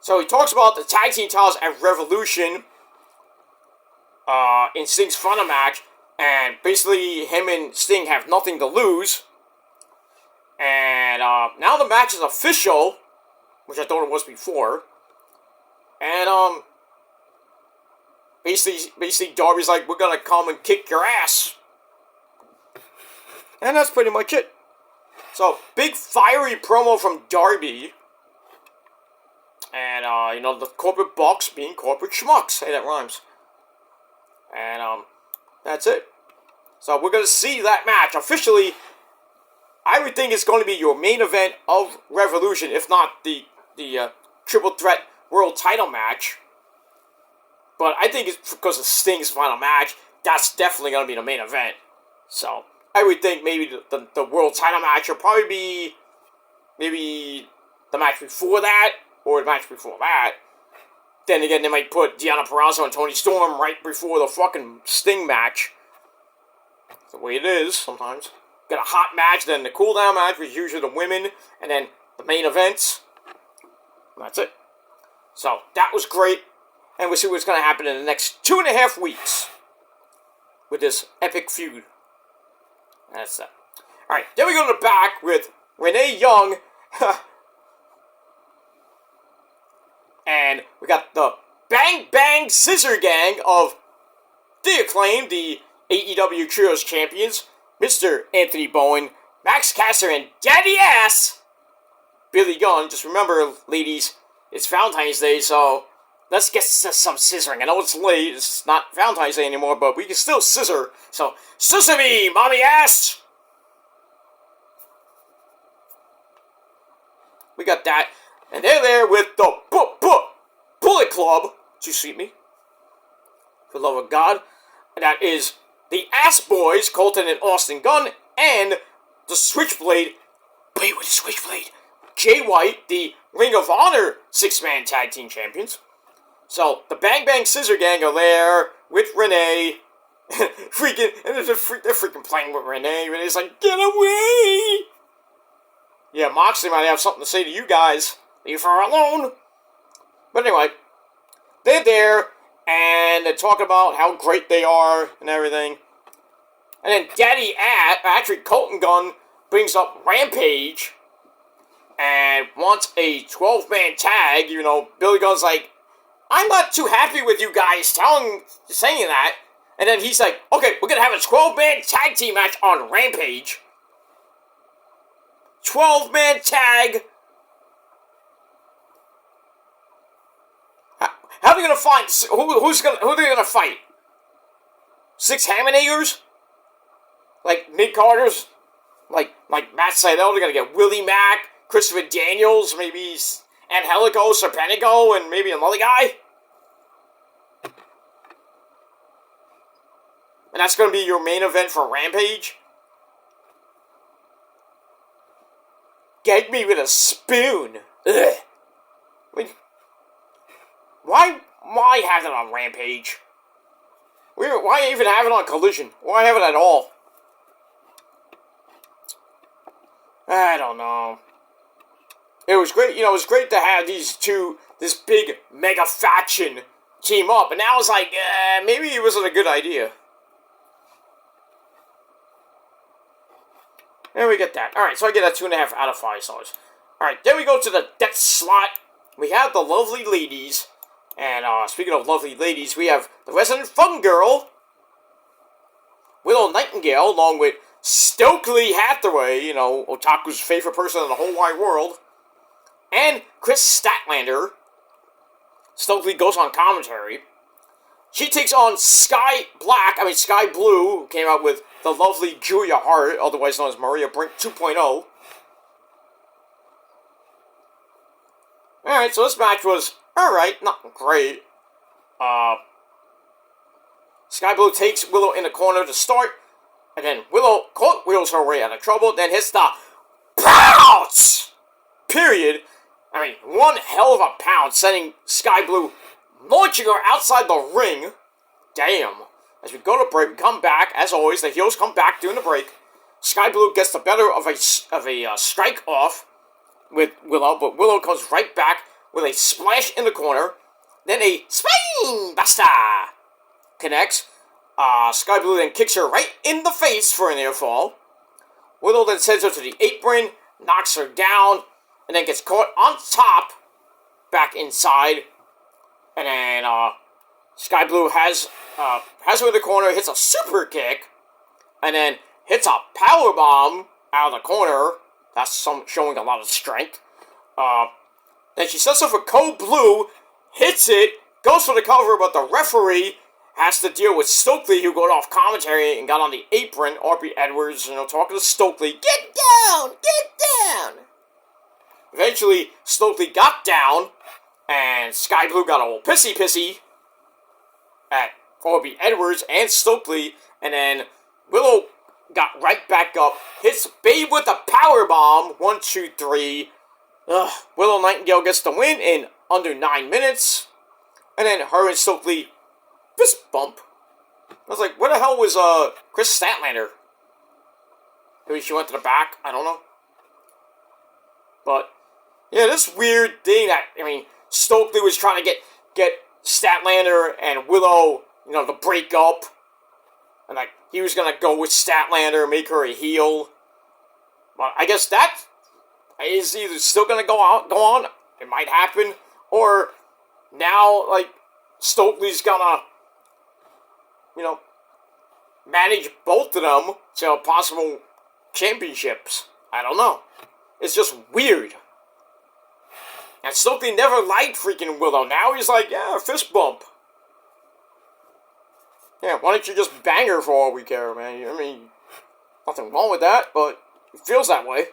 So he talks about the tag team titles at Revolution in Sting's final match, and basically him and Sting have nothing to lose. And now the match is official, which I thought it was before. And basically Darby's like, we're gonna come and kick your ass. And that's pretty much it. So, big fiery promo from Darby. And, the corporate Bucks being corporate schmucks. Hey, that rhymes. And that's it. So we're gonna see that match officially. I would think it's going to be your main event of Revolution, if not the triple threat world title match. But I think it's because of Sting's final match. That's definitely going to be the main event. So I would think maybe the world title match will probably be maybe the match before that or the match before that. Then again, they might put Deonna Purrazzo and Toni Storm right before the fucking Sting match. That's the way it is sometimes. Get a hot match, then the cool down match, which is usually the women, and then the main events. And that's it. So that was great. And we'll see what's going to happen in the next 2.5 weeks with this epic feud. That's it. Alright, then we go to the back with Renee Young. And we got the Bang Bang Scissor Gang of the Acclaimed, the AEW Trios Champions, Mr. Anthony Bowen, Max Caster, and Daddy Ass, Billy Gunn. Just remember, ladies, it's Valentine's Day, so let's get some scissoring. I know it's late, it's not Valentine's Day anymore, but we can still scissor. So, scissor me, mommy ass! We got that. And they're there with the Bullet Club. Do you see me? For the love of God. And that is the Ass Boys, Colton and Austin Gunn, and the Switchblade. Play with the Switchblade. Jay White, the Ring of Honor 6-man tag team champions. So, the Bang Bang Scissor Gang are there with Renee. And they're freaking playing with Renee. Renee's like, get away! Yeah, Moxley might have something to say to you guys. Leave her alone. But anyway, they're there, and they're talking about how great they are and everything. And then actually Colton Gunn brings up Rampage and wants a 12-man tag. You know, Billy Gunn's like, I'm not too happy with you guys saying that. And then he's like, okay, we're going to have a 12-man tag team match on Rampage. 12-man tag. How are they gonna find? Who are they gonna fight? 6 Hammond-Eggers? Like Nick Carter's? Like Matt Sydal? They're gonna get Willie Mack, Christopher Daniels, maybe Angelico Serpentico, and maybe another guy. And that's gonna be your main event for Rampage. Gag me with a spoon. Ugh. I mean, why have it on Rampage? Why even have it on Collision? Why have it at all? I don't know. It was great, it was great to have these two, this big mega faction team up, and now it's like, maybe it wasn't a good idea. And we get that. Alright, so I get a 2.5 out of 5 stars. Alright, then we go to the death slot. We have the lovely ladies. And speaking of lovely ladies, we have the resident fun girl, Willow Nightingale, along with Stokely Hathaway, Otaku's favorite person in the whole wide world, and Chris Statlander. Stokely goes on commentary. She takes on Sky Blue, who came out with the lovely Julia Hart, otherwise known as Maria Brink 2.0. Alright, so this match was alright, not great. Sky Blue takes Willow in the corner to start, and then Willow cartwheels her way out of trouble, then hits the pounce! Period. I mean, one hell of a pounce, sending Sky Blue launching her outside the ring. Damn. As we go to break, we come back, as always, the heels come back during the break. Sky Blue gets the better of a strike off with Willow, but Willow comes right back with a splash in the corner. Then a spine buster connects. Sky Blue then kicks her right in the face for an air fall. Willow then sends her to the apron, knocks her down, and then gets caught on top, back inside. And then Sky Blue has her in the corner, hits a super kick, and then hits a power bomb out of the corner. That's showing a lot of strength. Then she sets up for Code Blue, hits it, goes for the cover, but the referee has to deal with Stokely, who got off commentary and got on the apron. Aubrey Edwards, talking to Stokely. Get down! Get down! Eventually, Stokely got down, and Sky Blue got all pissy at Aubrey Edwards and Stokely, and then Willow got right back up, hits Babe with a power bomb. 1, 2, 3. Willow Nightingale gets the win in under 9 minutes, and then her and Stokely fist bump. I was like, where the hell was Chris Statlander? Maybe she went to the back. I don't know. But yeah, this weird thing that Stokely was trying to get Statlander and Willow, to break up, and he was gonna go with Statlander, make her a heel. But I guess that is either still gonna go on. It might happen, or now Stokely's gonna manage both of them to possible championships. I don't know. It's just weird. And Stokely never liked freaking Willow. Now he's like, yeah, fist bump. Yeah, why don't you just bang her for all we care, man? Nothing wrong with that, but it feels that way.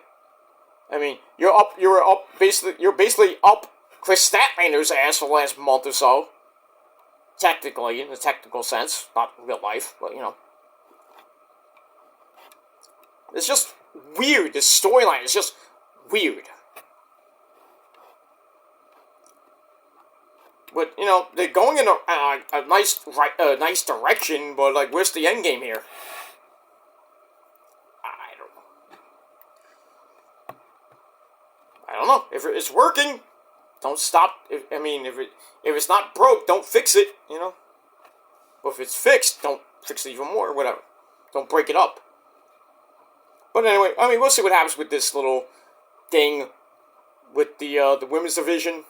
You're basically up Chris Statlander's ass for the last month or so. Technically, in the technical sense, not in real life, but it's just weird. This storyline is just weird. But they're going in a nice direction. But where's the end game here? I don't know. If it's working, don't stop. If it's not broke, don't fix it. But if it's fixed, don't fix it even more. Whatever. Don't break it up. But anyway, we'll see what happens with this little thing with the women's division.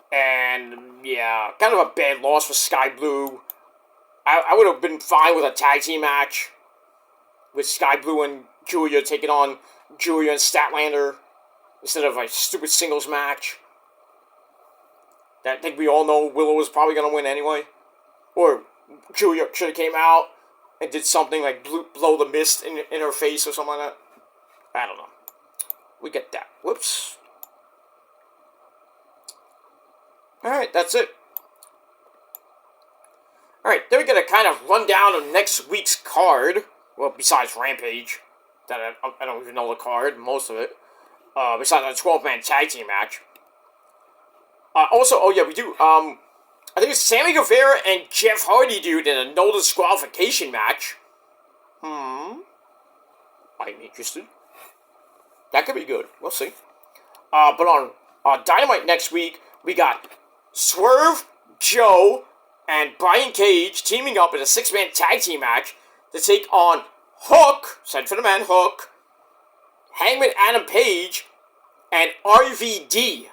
And yeah, kind of a bad loss for Sky Blue. I would have been fine with a tag team match with Sky Blue and Julia taking on Julia and Statlander instead of a stupid singles match. I think we all know Willow was probably going to win anyway. Or Julia should have came out and did something like blow the mist in her face or something like that. I don't know. We get that. Whoops. Alright, that's it. Alright, then we get a kind of rundown of next week's card. Well, besides Rampage. That I don't even know the card, most of it. Besides a 12-man tag team match. We do. I think it's Sammy Guevara and Jeff Hardy, dude, in a no disqualification match. I'm interested. That could be good. We'll see. But on Dynamite next week, we got Swerve, Joe, and Brian Cage teaming up in a 6-man tag team match to take on Hook, Send for the Man, Hook, Hangman Adam Page, and RVD.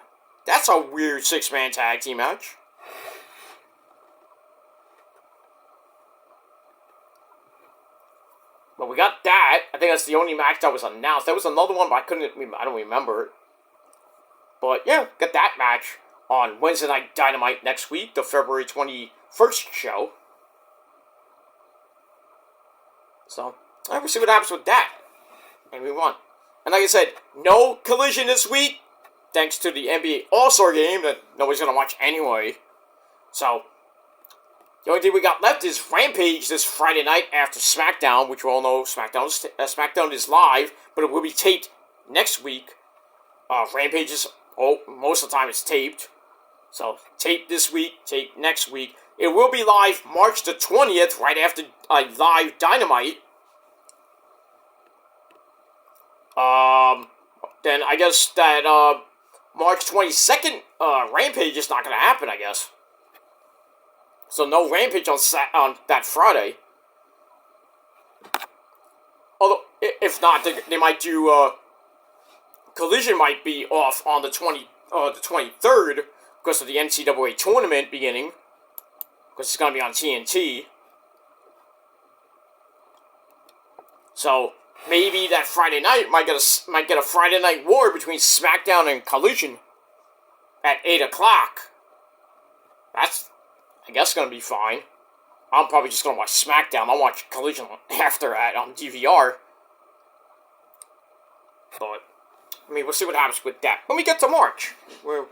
That's a weird 6-man tag team match. But we got that. I think that's the only match that was announced. There was another one, but I don't remember it. But yeah, got that match on Wednesday Night Dynamite next week, the February 21st show. So, we'll see what happens with that. And we won. And like I said, no Collision this week, thanks to the NBA All-Star Game that nobody's going to watch anyway. So, the only thing we got left is Rampage this Friday night after SmackDown, which we all know SmackDown is live, but it will be taped next week. Rampage is, most of the time it's taped. So, tape this week, tape next week. It will be live March the 20th, right after live Dynamite. Then I guess that March 22nd Rampage is not going to happen, I guess. So no Rampage on that Friday. Although, if not, they might do, Collision might be off on the 23rd because of the NCAA tournament beginning. Because it's going to be on TNT. So, maybe that Friday night might get a Friday night war between SmackDown and Collision at 8 o'clock. I guess gonna be fine. I'm probably just gonna watch SmackDown. I'll watch Collision after that on DVR. But I mean, we'll see what happens with that. When we get to March, we're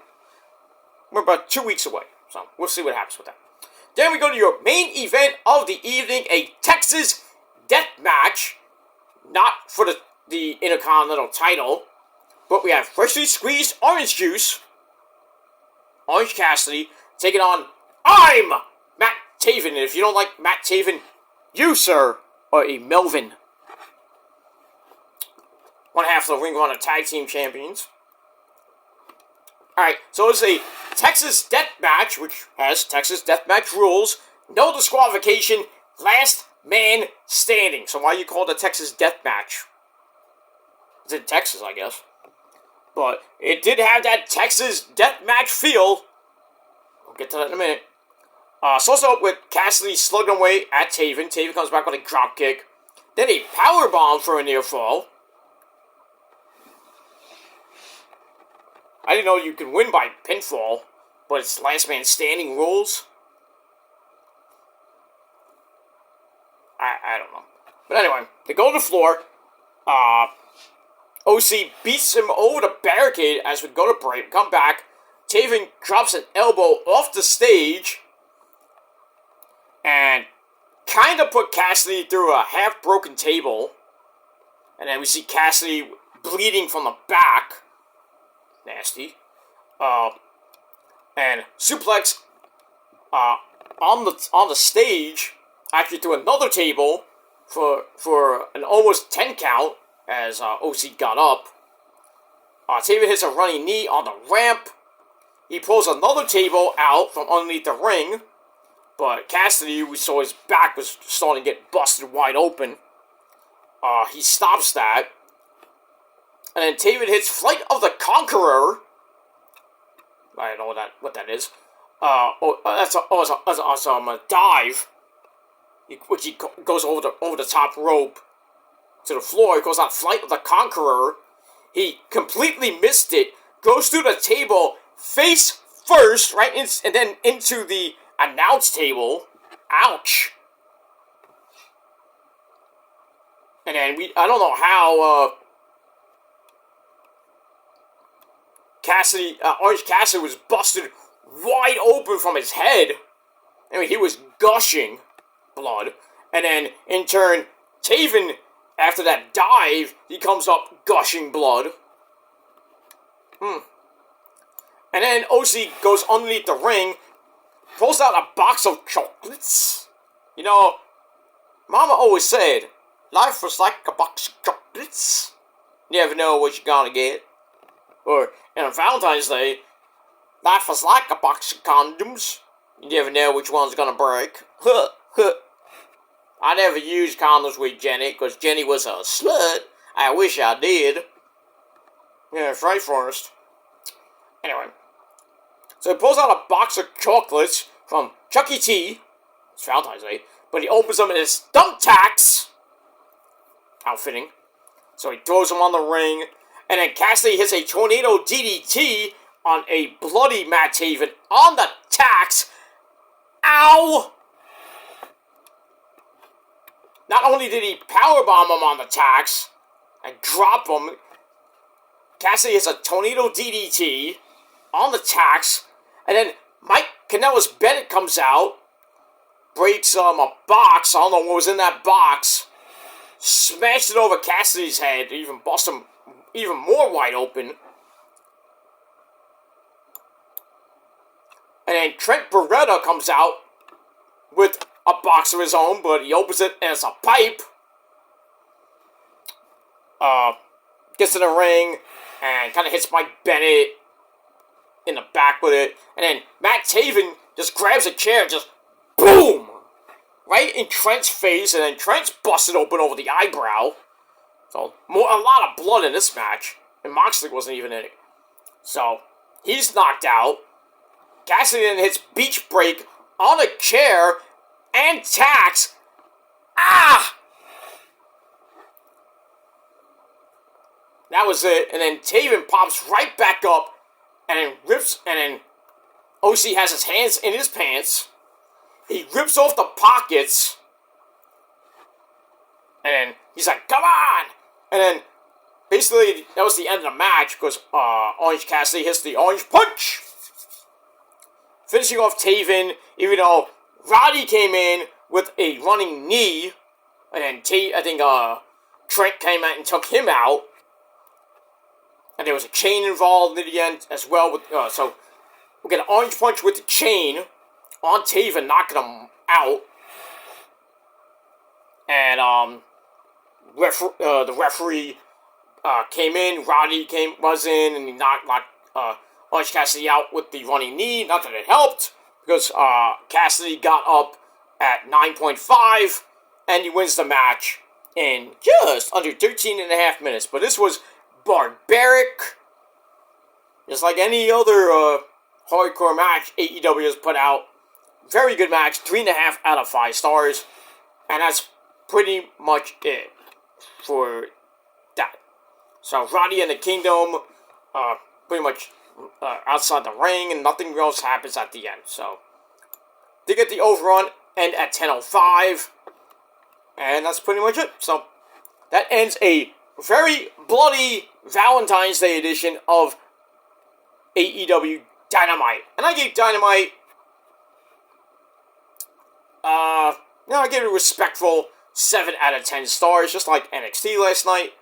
about 2 weeks away, so we'll see what happens with that. Then we go to your main event of the evening, a Texas Death Match, not for the Intercontinental title, but we have freshly squeezed orange juice, Orange Cassidy, taking on I'm Matt Taven. And if you don't like Matt Taven, you, sir, are a Melvin. One half of the Ring of Honor Tag Team Champions. Alright, so it's a Texas Death Match, which has Texas Death Match rules. No disqualification, last man standing. So why you call it a Texas Death Match? It's in Texas, I guess. But it did have that Texas Death Match feel. We'll get to that in a minute. Starts out with Cassidy slugging away at Taven. Taven comes back with a drop kick. Then a powerbomb for a near fall. I didn't know you can win by pinfall, but it's last man standing rules. I don't know. But anyway, they go to the floor. OC beats him over the barricade as we go to break. Come back. Taven drops an elbow off the stage. And kind of put Cassidy through a half-broken table. And then we see Cassidy bleeding from the back. Nasty. And suplex on the stage, actually to another table for an almost 10 count as OC got up. Taven hits a running knee on the ramp. He pulls another table out from underneath the ring, but Cassidy, we saw his back was starting to get busted wide open. He stops that. And then Taven hits Flight of the Conqueror. I don't know what that is. That's a dive. Which he goes over the top rope to the floor. He goes on Flight of the Conqueror. He completely missed it. Goes through the table face first, right, and then into the announce table. Ouch. And then I don't know how Orange Cassidy was busted wide open from his head. I mean, he was gushing blood. And then, in turn, Taven, after that dive, he comes up gushing blood. And then OC goes underneath the ring, pulls out a box of chocolates. You know, Mama always said, life was like a box of chocolates. You never know what you're gonna get. Or, on Valentine's Day, life was like a box of condoms. You never know which one's gonna break. I never used condoms with Jenny, because Jenny was a slut. I wish I did. Yeah, it's right, Forrest. Anyway. So he pulls out a box of chocolates from Chuck E. T. It's Valentine's Day. But he opens them in his thumbtacks. Outfitting. So he throws them on the ring. And then Cassidy hits a tornado DDT on a bloody Matt Taven on the tacks. Ow! Not only did he powerbomb him on the tacks and drop him, Cassidy hits a tornado DDT on the tacks, and then Mike Kanellis Bennett comes out, breaks a box, I don't know what was in that box, smashed it over Cassidy's head, even bust him even more wide open. And then Trent Beretta comes out with a box of his own, but he opens it and it's a pipe. Gets in the ring and kind of hits Mike Bennett in the back with it. And then Matt Taven just grabs a chair and just boom! Right in Trent's face, and then Trent's busted open over the eyebrow. So, a lot of blood in this match. And Moxley wasn't even in it. So, he's knocked out. Cassidy then hits Beach Break on a chair and tacks. Ah! That was it. And then Taven pops right back up and then rips, and then OC has his hands in his pants he rips off the pockets, and then he's like, "Come on!" And then basically that was the end of the match because Orange Cassidy hits the Orange Punch, finishing off Taven. Even though Roddy came in with a running knee, and then Trent came out and took him out. And there was a chain involved in the end as well. So we get an Orange Punch with the chain on Taven, knocking him out. And the referee came in. Roddy was in, and he knocked Orange Cassidy out with the running knee. Not that it helped, because Cassidy got up at 9.5, and he wins the match in just under 13 and a half minutes. But this was barbaric, just like any other hardcore match AEW has put out. Very good match, 3.5 out of 5 stars, and that's pretty much it for that. So Roddy and the Kingdom, pretty much outside the ring, and nothing else happens at the end. So they get the overrun, end at 10:05, and that's pretty much it. So that ends a very bloody Valentine's Day edition of AEW Dynamite. And I gave Dynamite, I gave it a respectful 7 out of 10 stars, just like NXT last night,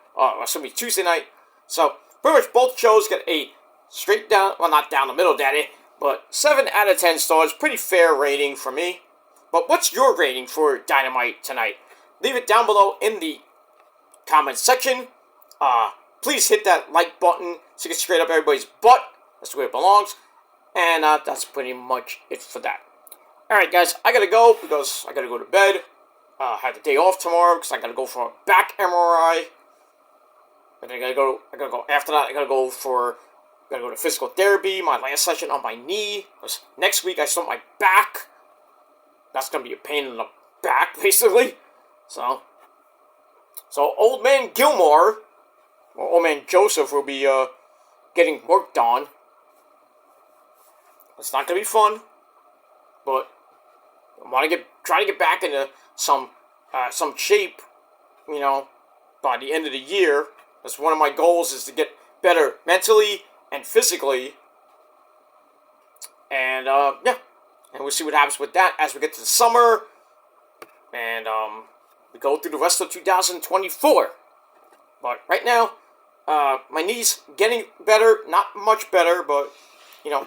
Tuesday night. So, pretty much both shows get a straight down, well, not down the middle, daddy, but 7 out of 10 stars, pretty fair rating for me. But what's your rating for Dynamite tonight? Leave it down below in the comments section. Please hit that like button so you can straight up everybody's butt. That's where it belongs. And that's pretty much it for that. Alright guys, I gotta go because I gotta go to bed. I have the day off tomorrow because I gotta go for a back MRI. But I gotta go after that. I gotta go to physical therapy, my last session on my knee. Because next week I start my back. That's gonna be a pain in the back, basically. So Old Man Gilmore, or Old Man Joseph, will be getting worked on. It's not gonna be fun, but I want to try to get back into some shape, by the end of the year. That's one of my goals, is to get better mentally and physically. And and we'll see what happens with that as we get to the summer, and we go through the rest of 2024. But right now, my knee's getting better, not much better, but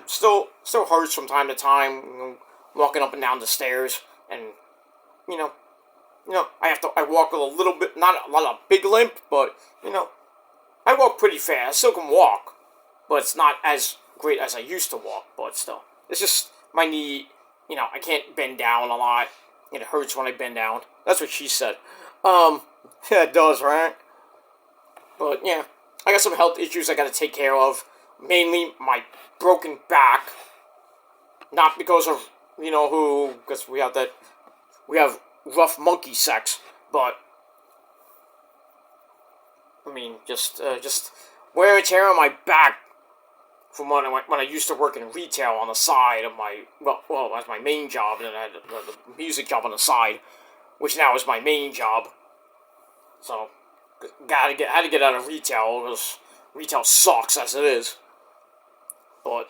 still hurts from time to time. Walking up and down the stairs, and I walk with a little bit, not a lot of big limp, but I walk pretty fast. I still can walk, but it's not as great as I used to walk. But still, it's just my knee. I can't bend down a lot. It hurts when I bend down. That's what she said. Yeah, it does, right? But yeah, I got some health issues I got to take care of. Mainly my broken back. Not because of because we have rough monkey sex, but just wear and tear on my back from when I used to work in retail on the side of my as my main job, and then I had the music job on the side, which now is my main job. So had to get out of retail because retail sucks as it is. But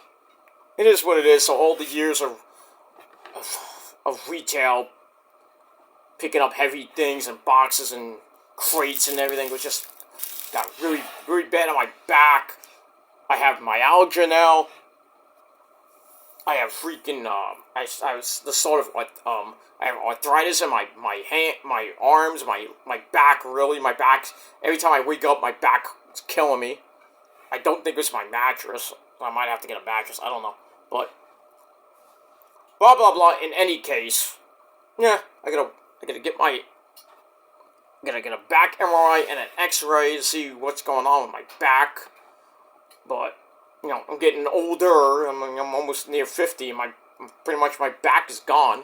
it is what it is. So all the years of retail, picking up heavy things and boxes and crates and everything, was just got really, really bad on my back. I have myalgia now. I have freaking I was the sort of I have arthritis in my hand, my arms, my back. Really, my back. Every time I wake up, my back is killing me. I don't think it's my mattress. I might have to get a mattress. I don't know, but blah blah blah. In any case, yeah, I gotta get a back MRI and an X-ray to see what's going on with my back. But I'm getting older. I'm almost near 50. Pretty much my back is gone.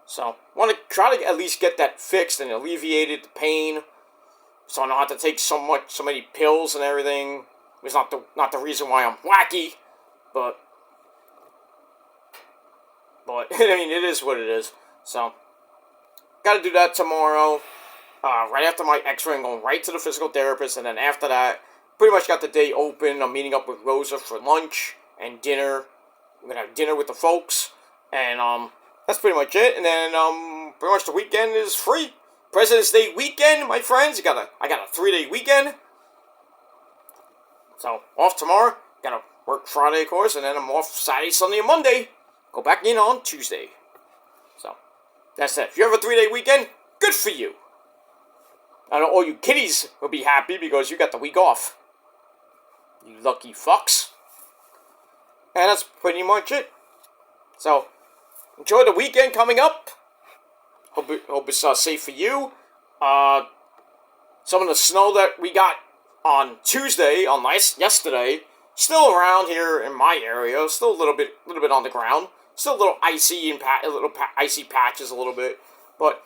So want to try to at least get that fixed and alleviated, the pain, so I don't have to take so many pills and everything. It's not the reason why I'm wacky, but But, I mean, it is what it is. So, gotta do that tomorrow. Right after my x-ray, I'm going right to the physical therapist. And then after that, pretty much got the day open. I'm meeting up with Rosa for lunch and dinner. I'm gonna have dinner with the folks. And, that's pretty much it. And then, pretty much the weekend is free. President's Day weekend, my friends. I got a 3-day weekend. So, off tomorrow. Gotta work Friday, of course. And then I'm off Saturday, Sunday, and Monday. Go back in on Tuesday. So, that's it. If you have a 3-day weekend, good for you. I know all you kiddies will be happy because you got the week off. You lucky fucks. And that's pretty much it. So, enjoy the weekend coming up. Hope it's safe for you. Some of the snow that we got on Tuesday, yesterday, still around here in my area. Still a little bit on the ground. Still a little icy and icy patches a little bit, but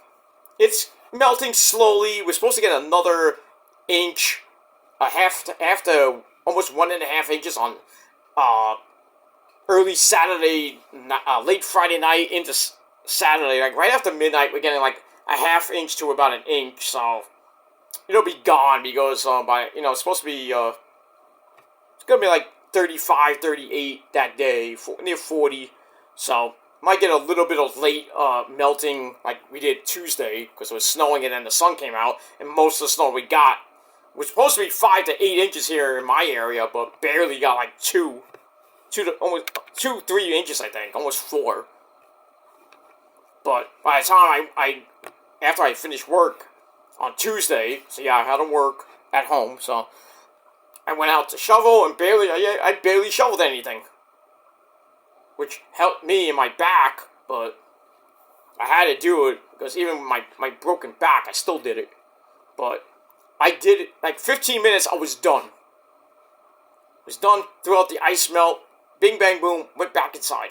it's melting slowly. We're supposed to get another inch, half to almost 1.5 inches on early Saturday, late Friday night into Saturday. Like right after midnight, we're getting like a ½ inch to about an inch. So it'll be gone because it's supposed to be it's gonna be like 35, 38 that day, near 40. So might get a little bit of late melting like we did Tuesday because it was snowing and then the sun came out, and most of the snow we got was supposed to be 5 to 8 inches here in my area, but barely got like 2 to 3 inches, I think, almost 4. But by the time after I finished work on Tuesday, so yeah, I had to work at home, so I went out to shovel and I barely shoveled anything, which helped me in my back, but I had to do it because even with my broken back, I still did it. But I did it, like 15 minutes, I was done. Was done, threw out the ice melt, bing bang boom, went back inside.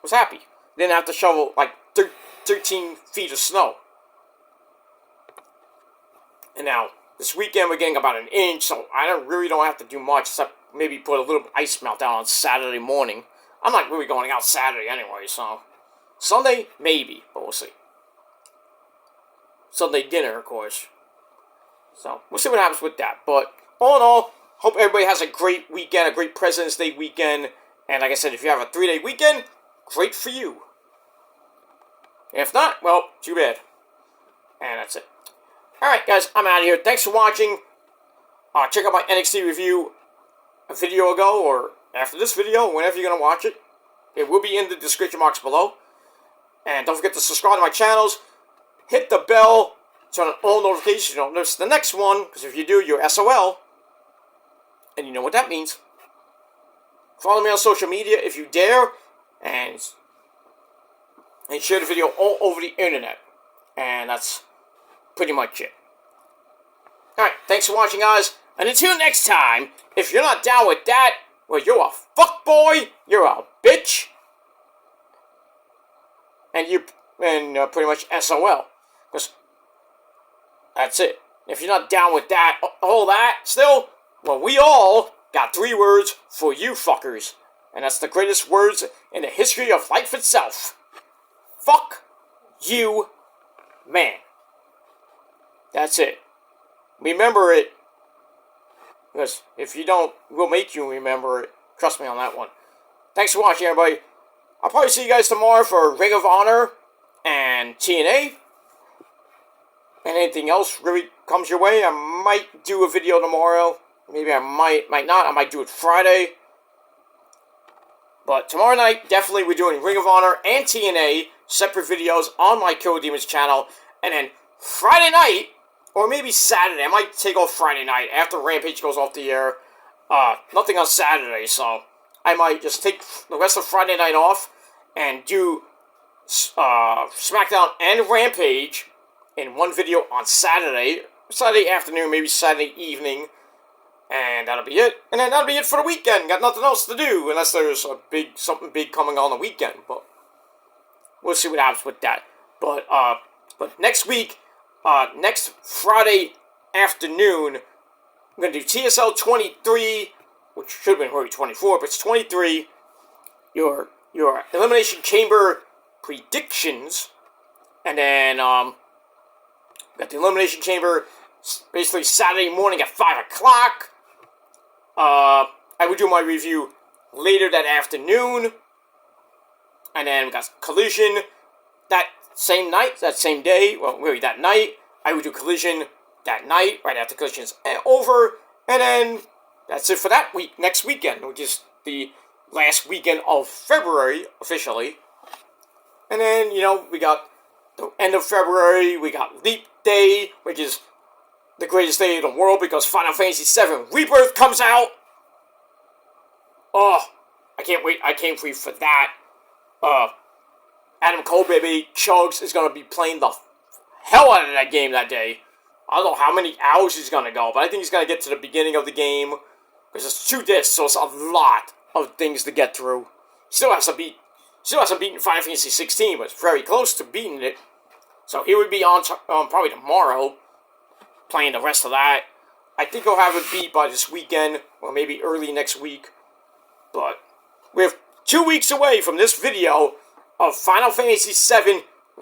Was happy. Didn't have to shovel like 13 feet of snow. And now, this weekend we're getting about an inch, so I really don't have to do much except maybe put a little ice melt down on Saturday morning. I'm not really going out Saturday anyway, so Sunday, maybe, but we'll see. Sunday dinner, of course. So, we'll see what happens with that. But, all in all, hope everybody has a great weekend, a great President's Day weekend. And like I said, if you have a 3-day weekend, great for you. If not, well, too bad. And that's it. Alright, guys, I'm out of here. Thanks for watching. Check out my NXT review a video ago, or after this video, whenever you're going to watch it. It will be in the description box below. And don't forget to subscribe to my channels. Hit the bell, turn on all notifications so you don't miss the next one, because if you do, you're SOL. And you know what that means. Follow me on social media if you dare, and share the video all over the internet. And that's pretty much it. Alright, thanks for watching, guys. And until next time, if you're not down with that, well, you're a fuckboy, you're a bitch, and you're pretty much SOL. Because that's it. If you're not down with that, all that, still, well, we all got 3 words for you fuckers. And that's the greatest words in the history of life itself. Fuck you, man. That's it. Remember it. Because if you don't, we'll make you remember it. Trust me on that one. Thanks for watching, everybody. I'll probably see you guys tomorrow for Ring of Honor and TNA. And anything else really comes your way, I might do a video tomorrow. Maybe I might not. I might do it Friday. But tomorrow night, definitely we're doing Ring of Honor and TNA, separate videos on my Kill Demons channel. And then Friday night, or maybe Saturday, I might take off Friday night after Rampage goes off the air. Nothing on Saturday, so I might just take the rest of Friday night off and do SmackDown and Rampage in one video on Saturday afternoon, maybe Saturday evening. And that'll be it. And then that'll be it for the weekend. Got nothing else to do unless there's something big coming on the weekend. But we'll see what happens with that. But next week, next Friday afternoon, I'm going to do TSL 23, which should have been already 24, but it's 23. Your your Elimination Chamber predictions, and then got the Elimination Chamber basically Saturday morning at 5 o'clock. I would do my review later that afternoon, and then we got Collision that same night, that same day, well, really that night. I would do Collision that night, right after Collision's over, and then that's it for that week, next weekend, which is the last weekend of February, officially. And then, we got the end of February, we got Leap Day, which is the greatest day in the world because Final Fantasy VII Rebirth comes out. Oh, I can't wait, I can't wait for that. Adam Cole, baby, Chugs is going to be playing the hell out of that game that day. I don't know how many hours he's going to go, but I think he's going to get to the beginning of the game. Because it's 2 discs, so it's a lot of things to get through. Still hasn't beaten Final Fantasy 16, but it's very close to beating it. So he would be on probably tomorrow, playing the rest of that. I think he'll have it beat by this weekend, or maybe early next week. But we're 2 weeks away from this video of Final Fantasy VII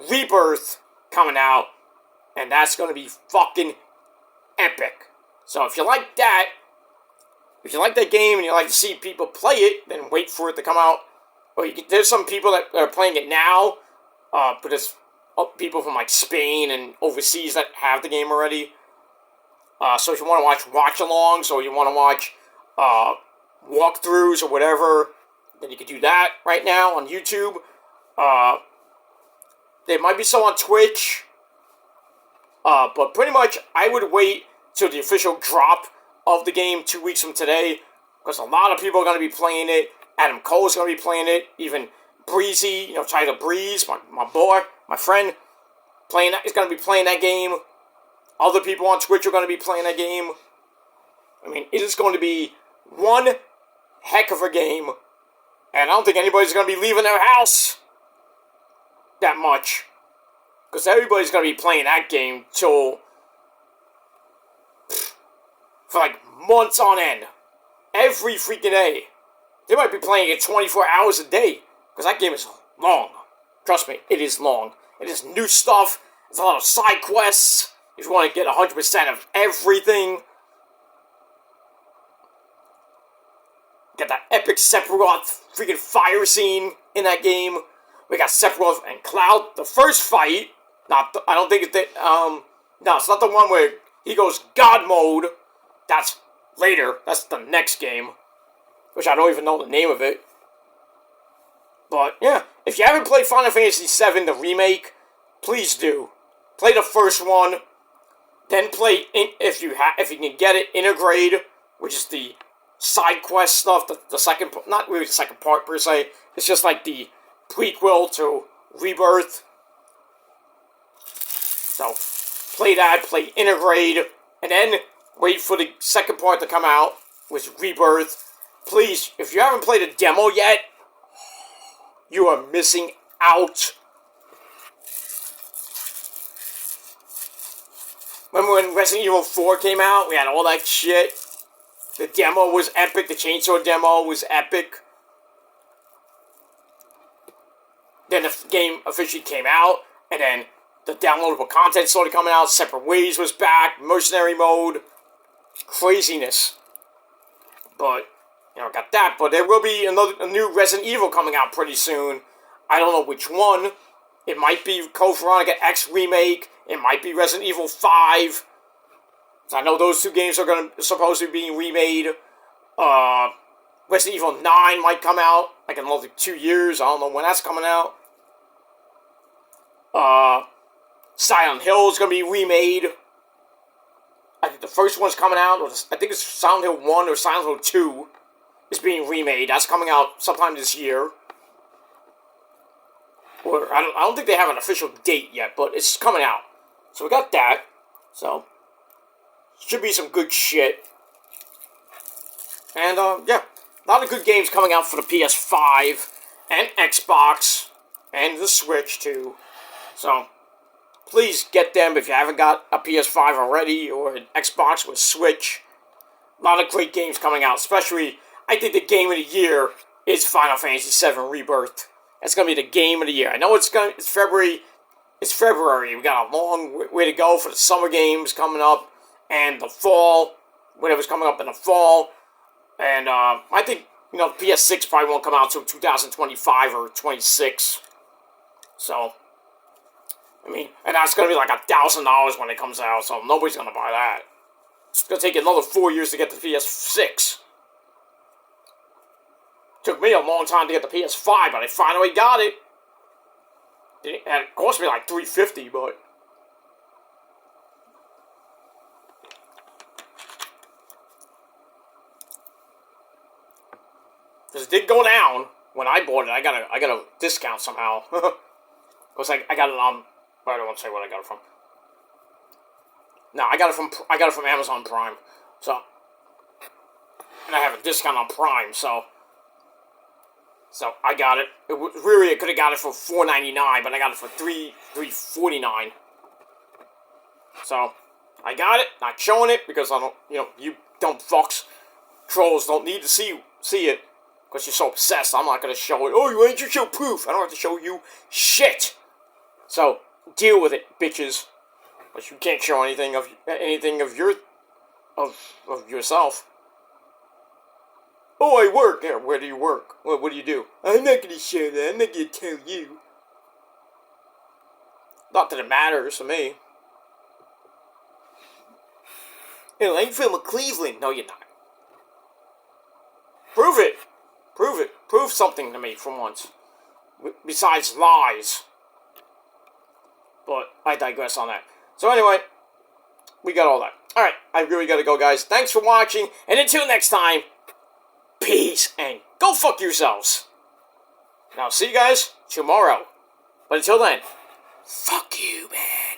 Rebirth coming out. And that's going to be fucking epic. So if you like that, if you like that game and you like to see people play it, then wait for it to come out. Or there's some people that are playing it now, but there's people from like Spain and overseas that have the game already. So if you want to watch watch-alongs or you want to watch walkthroughs or whatever, then you can do that right now on YouTube. There might be some on Twitch. But pretty much, I would wait till the official drop of the game 2 weeks from today, because a lot of people are going to be playing it. Adam Cole is going to be playing it. Even Breezy, Tyler Breeze, my boy, my friend, is going to be playing that game. Other people on Twitch are going to be playing that game. I mean, it is going to be one heck of a game, and I don't think anybody's going to be leaving their house that much. Because everybody's going to be playing that game for like months on end. Every freaking day. They might be playing it 24 hours a day. Because that game is long. Trust me, it is long. It is new stuff. There's a lot of side quests. If you want to get 100% of everything. Get that epic Sephiroth freaking fire scene in that game. We got Sephiroth and Cloud. The first fight. I don't think it's no, it's not the one where he goes God mode. That's later. That's the next game, which I don't even know the name of it. But yeah, if you haven't played Final Fantasy VII, the remake, please do. Play the first one, then play if you can get it Intergrade, which is the side quest stuff. The second, not really the second part per se. It's just like the prequel to Rebirth. So, play that, play Intergrade, and then wait for the second part to come out, with Rebirth. Please, if you haven't played a demo yet, you are missing out. Remember when Resident Evil 4 came out? We had all that shit. The demo was epic, the chainsaw demo was epic. Then the game officially came out, and then the downloadable content started coming out. Separate Ways was back. Mercenary mode. Craziness. But, got that. But there will be a new Resident Evil coming out pretty soon. I don't know which one. It might be Code Veronica X Remake. It might be Resident Evil 5. So I know those 2 games are supposed to be being remade. Resident Evil 9 might come out. Like in another 2 years. I don't know when that's coming out. Silent Hill is going to be remade. I think the first one's coming out. I think it's Silent Hill 1 or Silent Hill 2 is being remade. That's coming out sometime this year. Or I don't think they have an official date yet, but it's coming out. So we got that. So should be some good shit. And yeah, a lot of good games coming out for the PS5 and Xbox and the Switch too. So please get them if you haven't got a PS5 already or an Xbox with Switch. A lot of great games coming out, especially I think the game of the year is Final Fantasy VII Rebirth. That's gonna be the game of the year. I know it's February. It's February. We got a long way to go for the summer games coming up and the fall, whatever's coming up in the fall. And I think the PS6 probably won't come out until 2025 or 26. So, I mean, and that's gonna be like $1,000 when it comes out. So nobody's gonna buy that. It's gonna take another 4 years to get the PS6. Took me a long time to get the PS5, but I finally got it. And it cost me like $350, but because it did go down when I bought it. I got a discount somehow. Because I got it on. I don't want to say what I got it from. No, I got it from Amazon Prime. So, and I have a discount on Prime. So I got it. I could have got it for $4.99, but I got it for $3.49. So I got it. Not showing it because I don't. You dumb fucks, trolls don't need to see it because you're so obsessed. I'm not gonna show it. Oh, you ain't to show proof. I don't have to show you shit. So deal with it, bitches. But you can't show anything of yourself. Oh, I work. Yeah, where do you work? What do you do? I'm not going to show that. I'm not going to tell you. Not that it matters to me. I'm from Cleveland. No, you're not. Prove it. Prove it. Prove something to me for once. Besides lies. But I digress on that. So anyway, we got all that. Alright, I really gotta go, guys. Thanks for watching, and until next time, peace, and go fuck yourselves. Now, see you guys tomorrow. But until then, fuck you, man.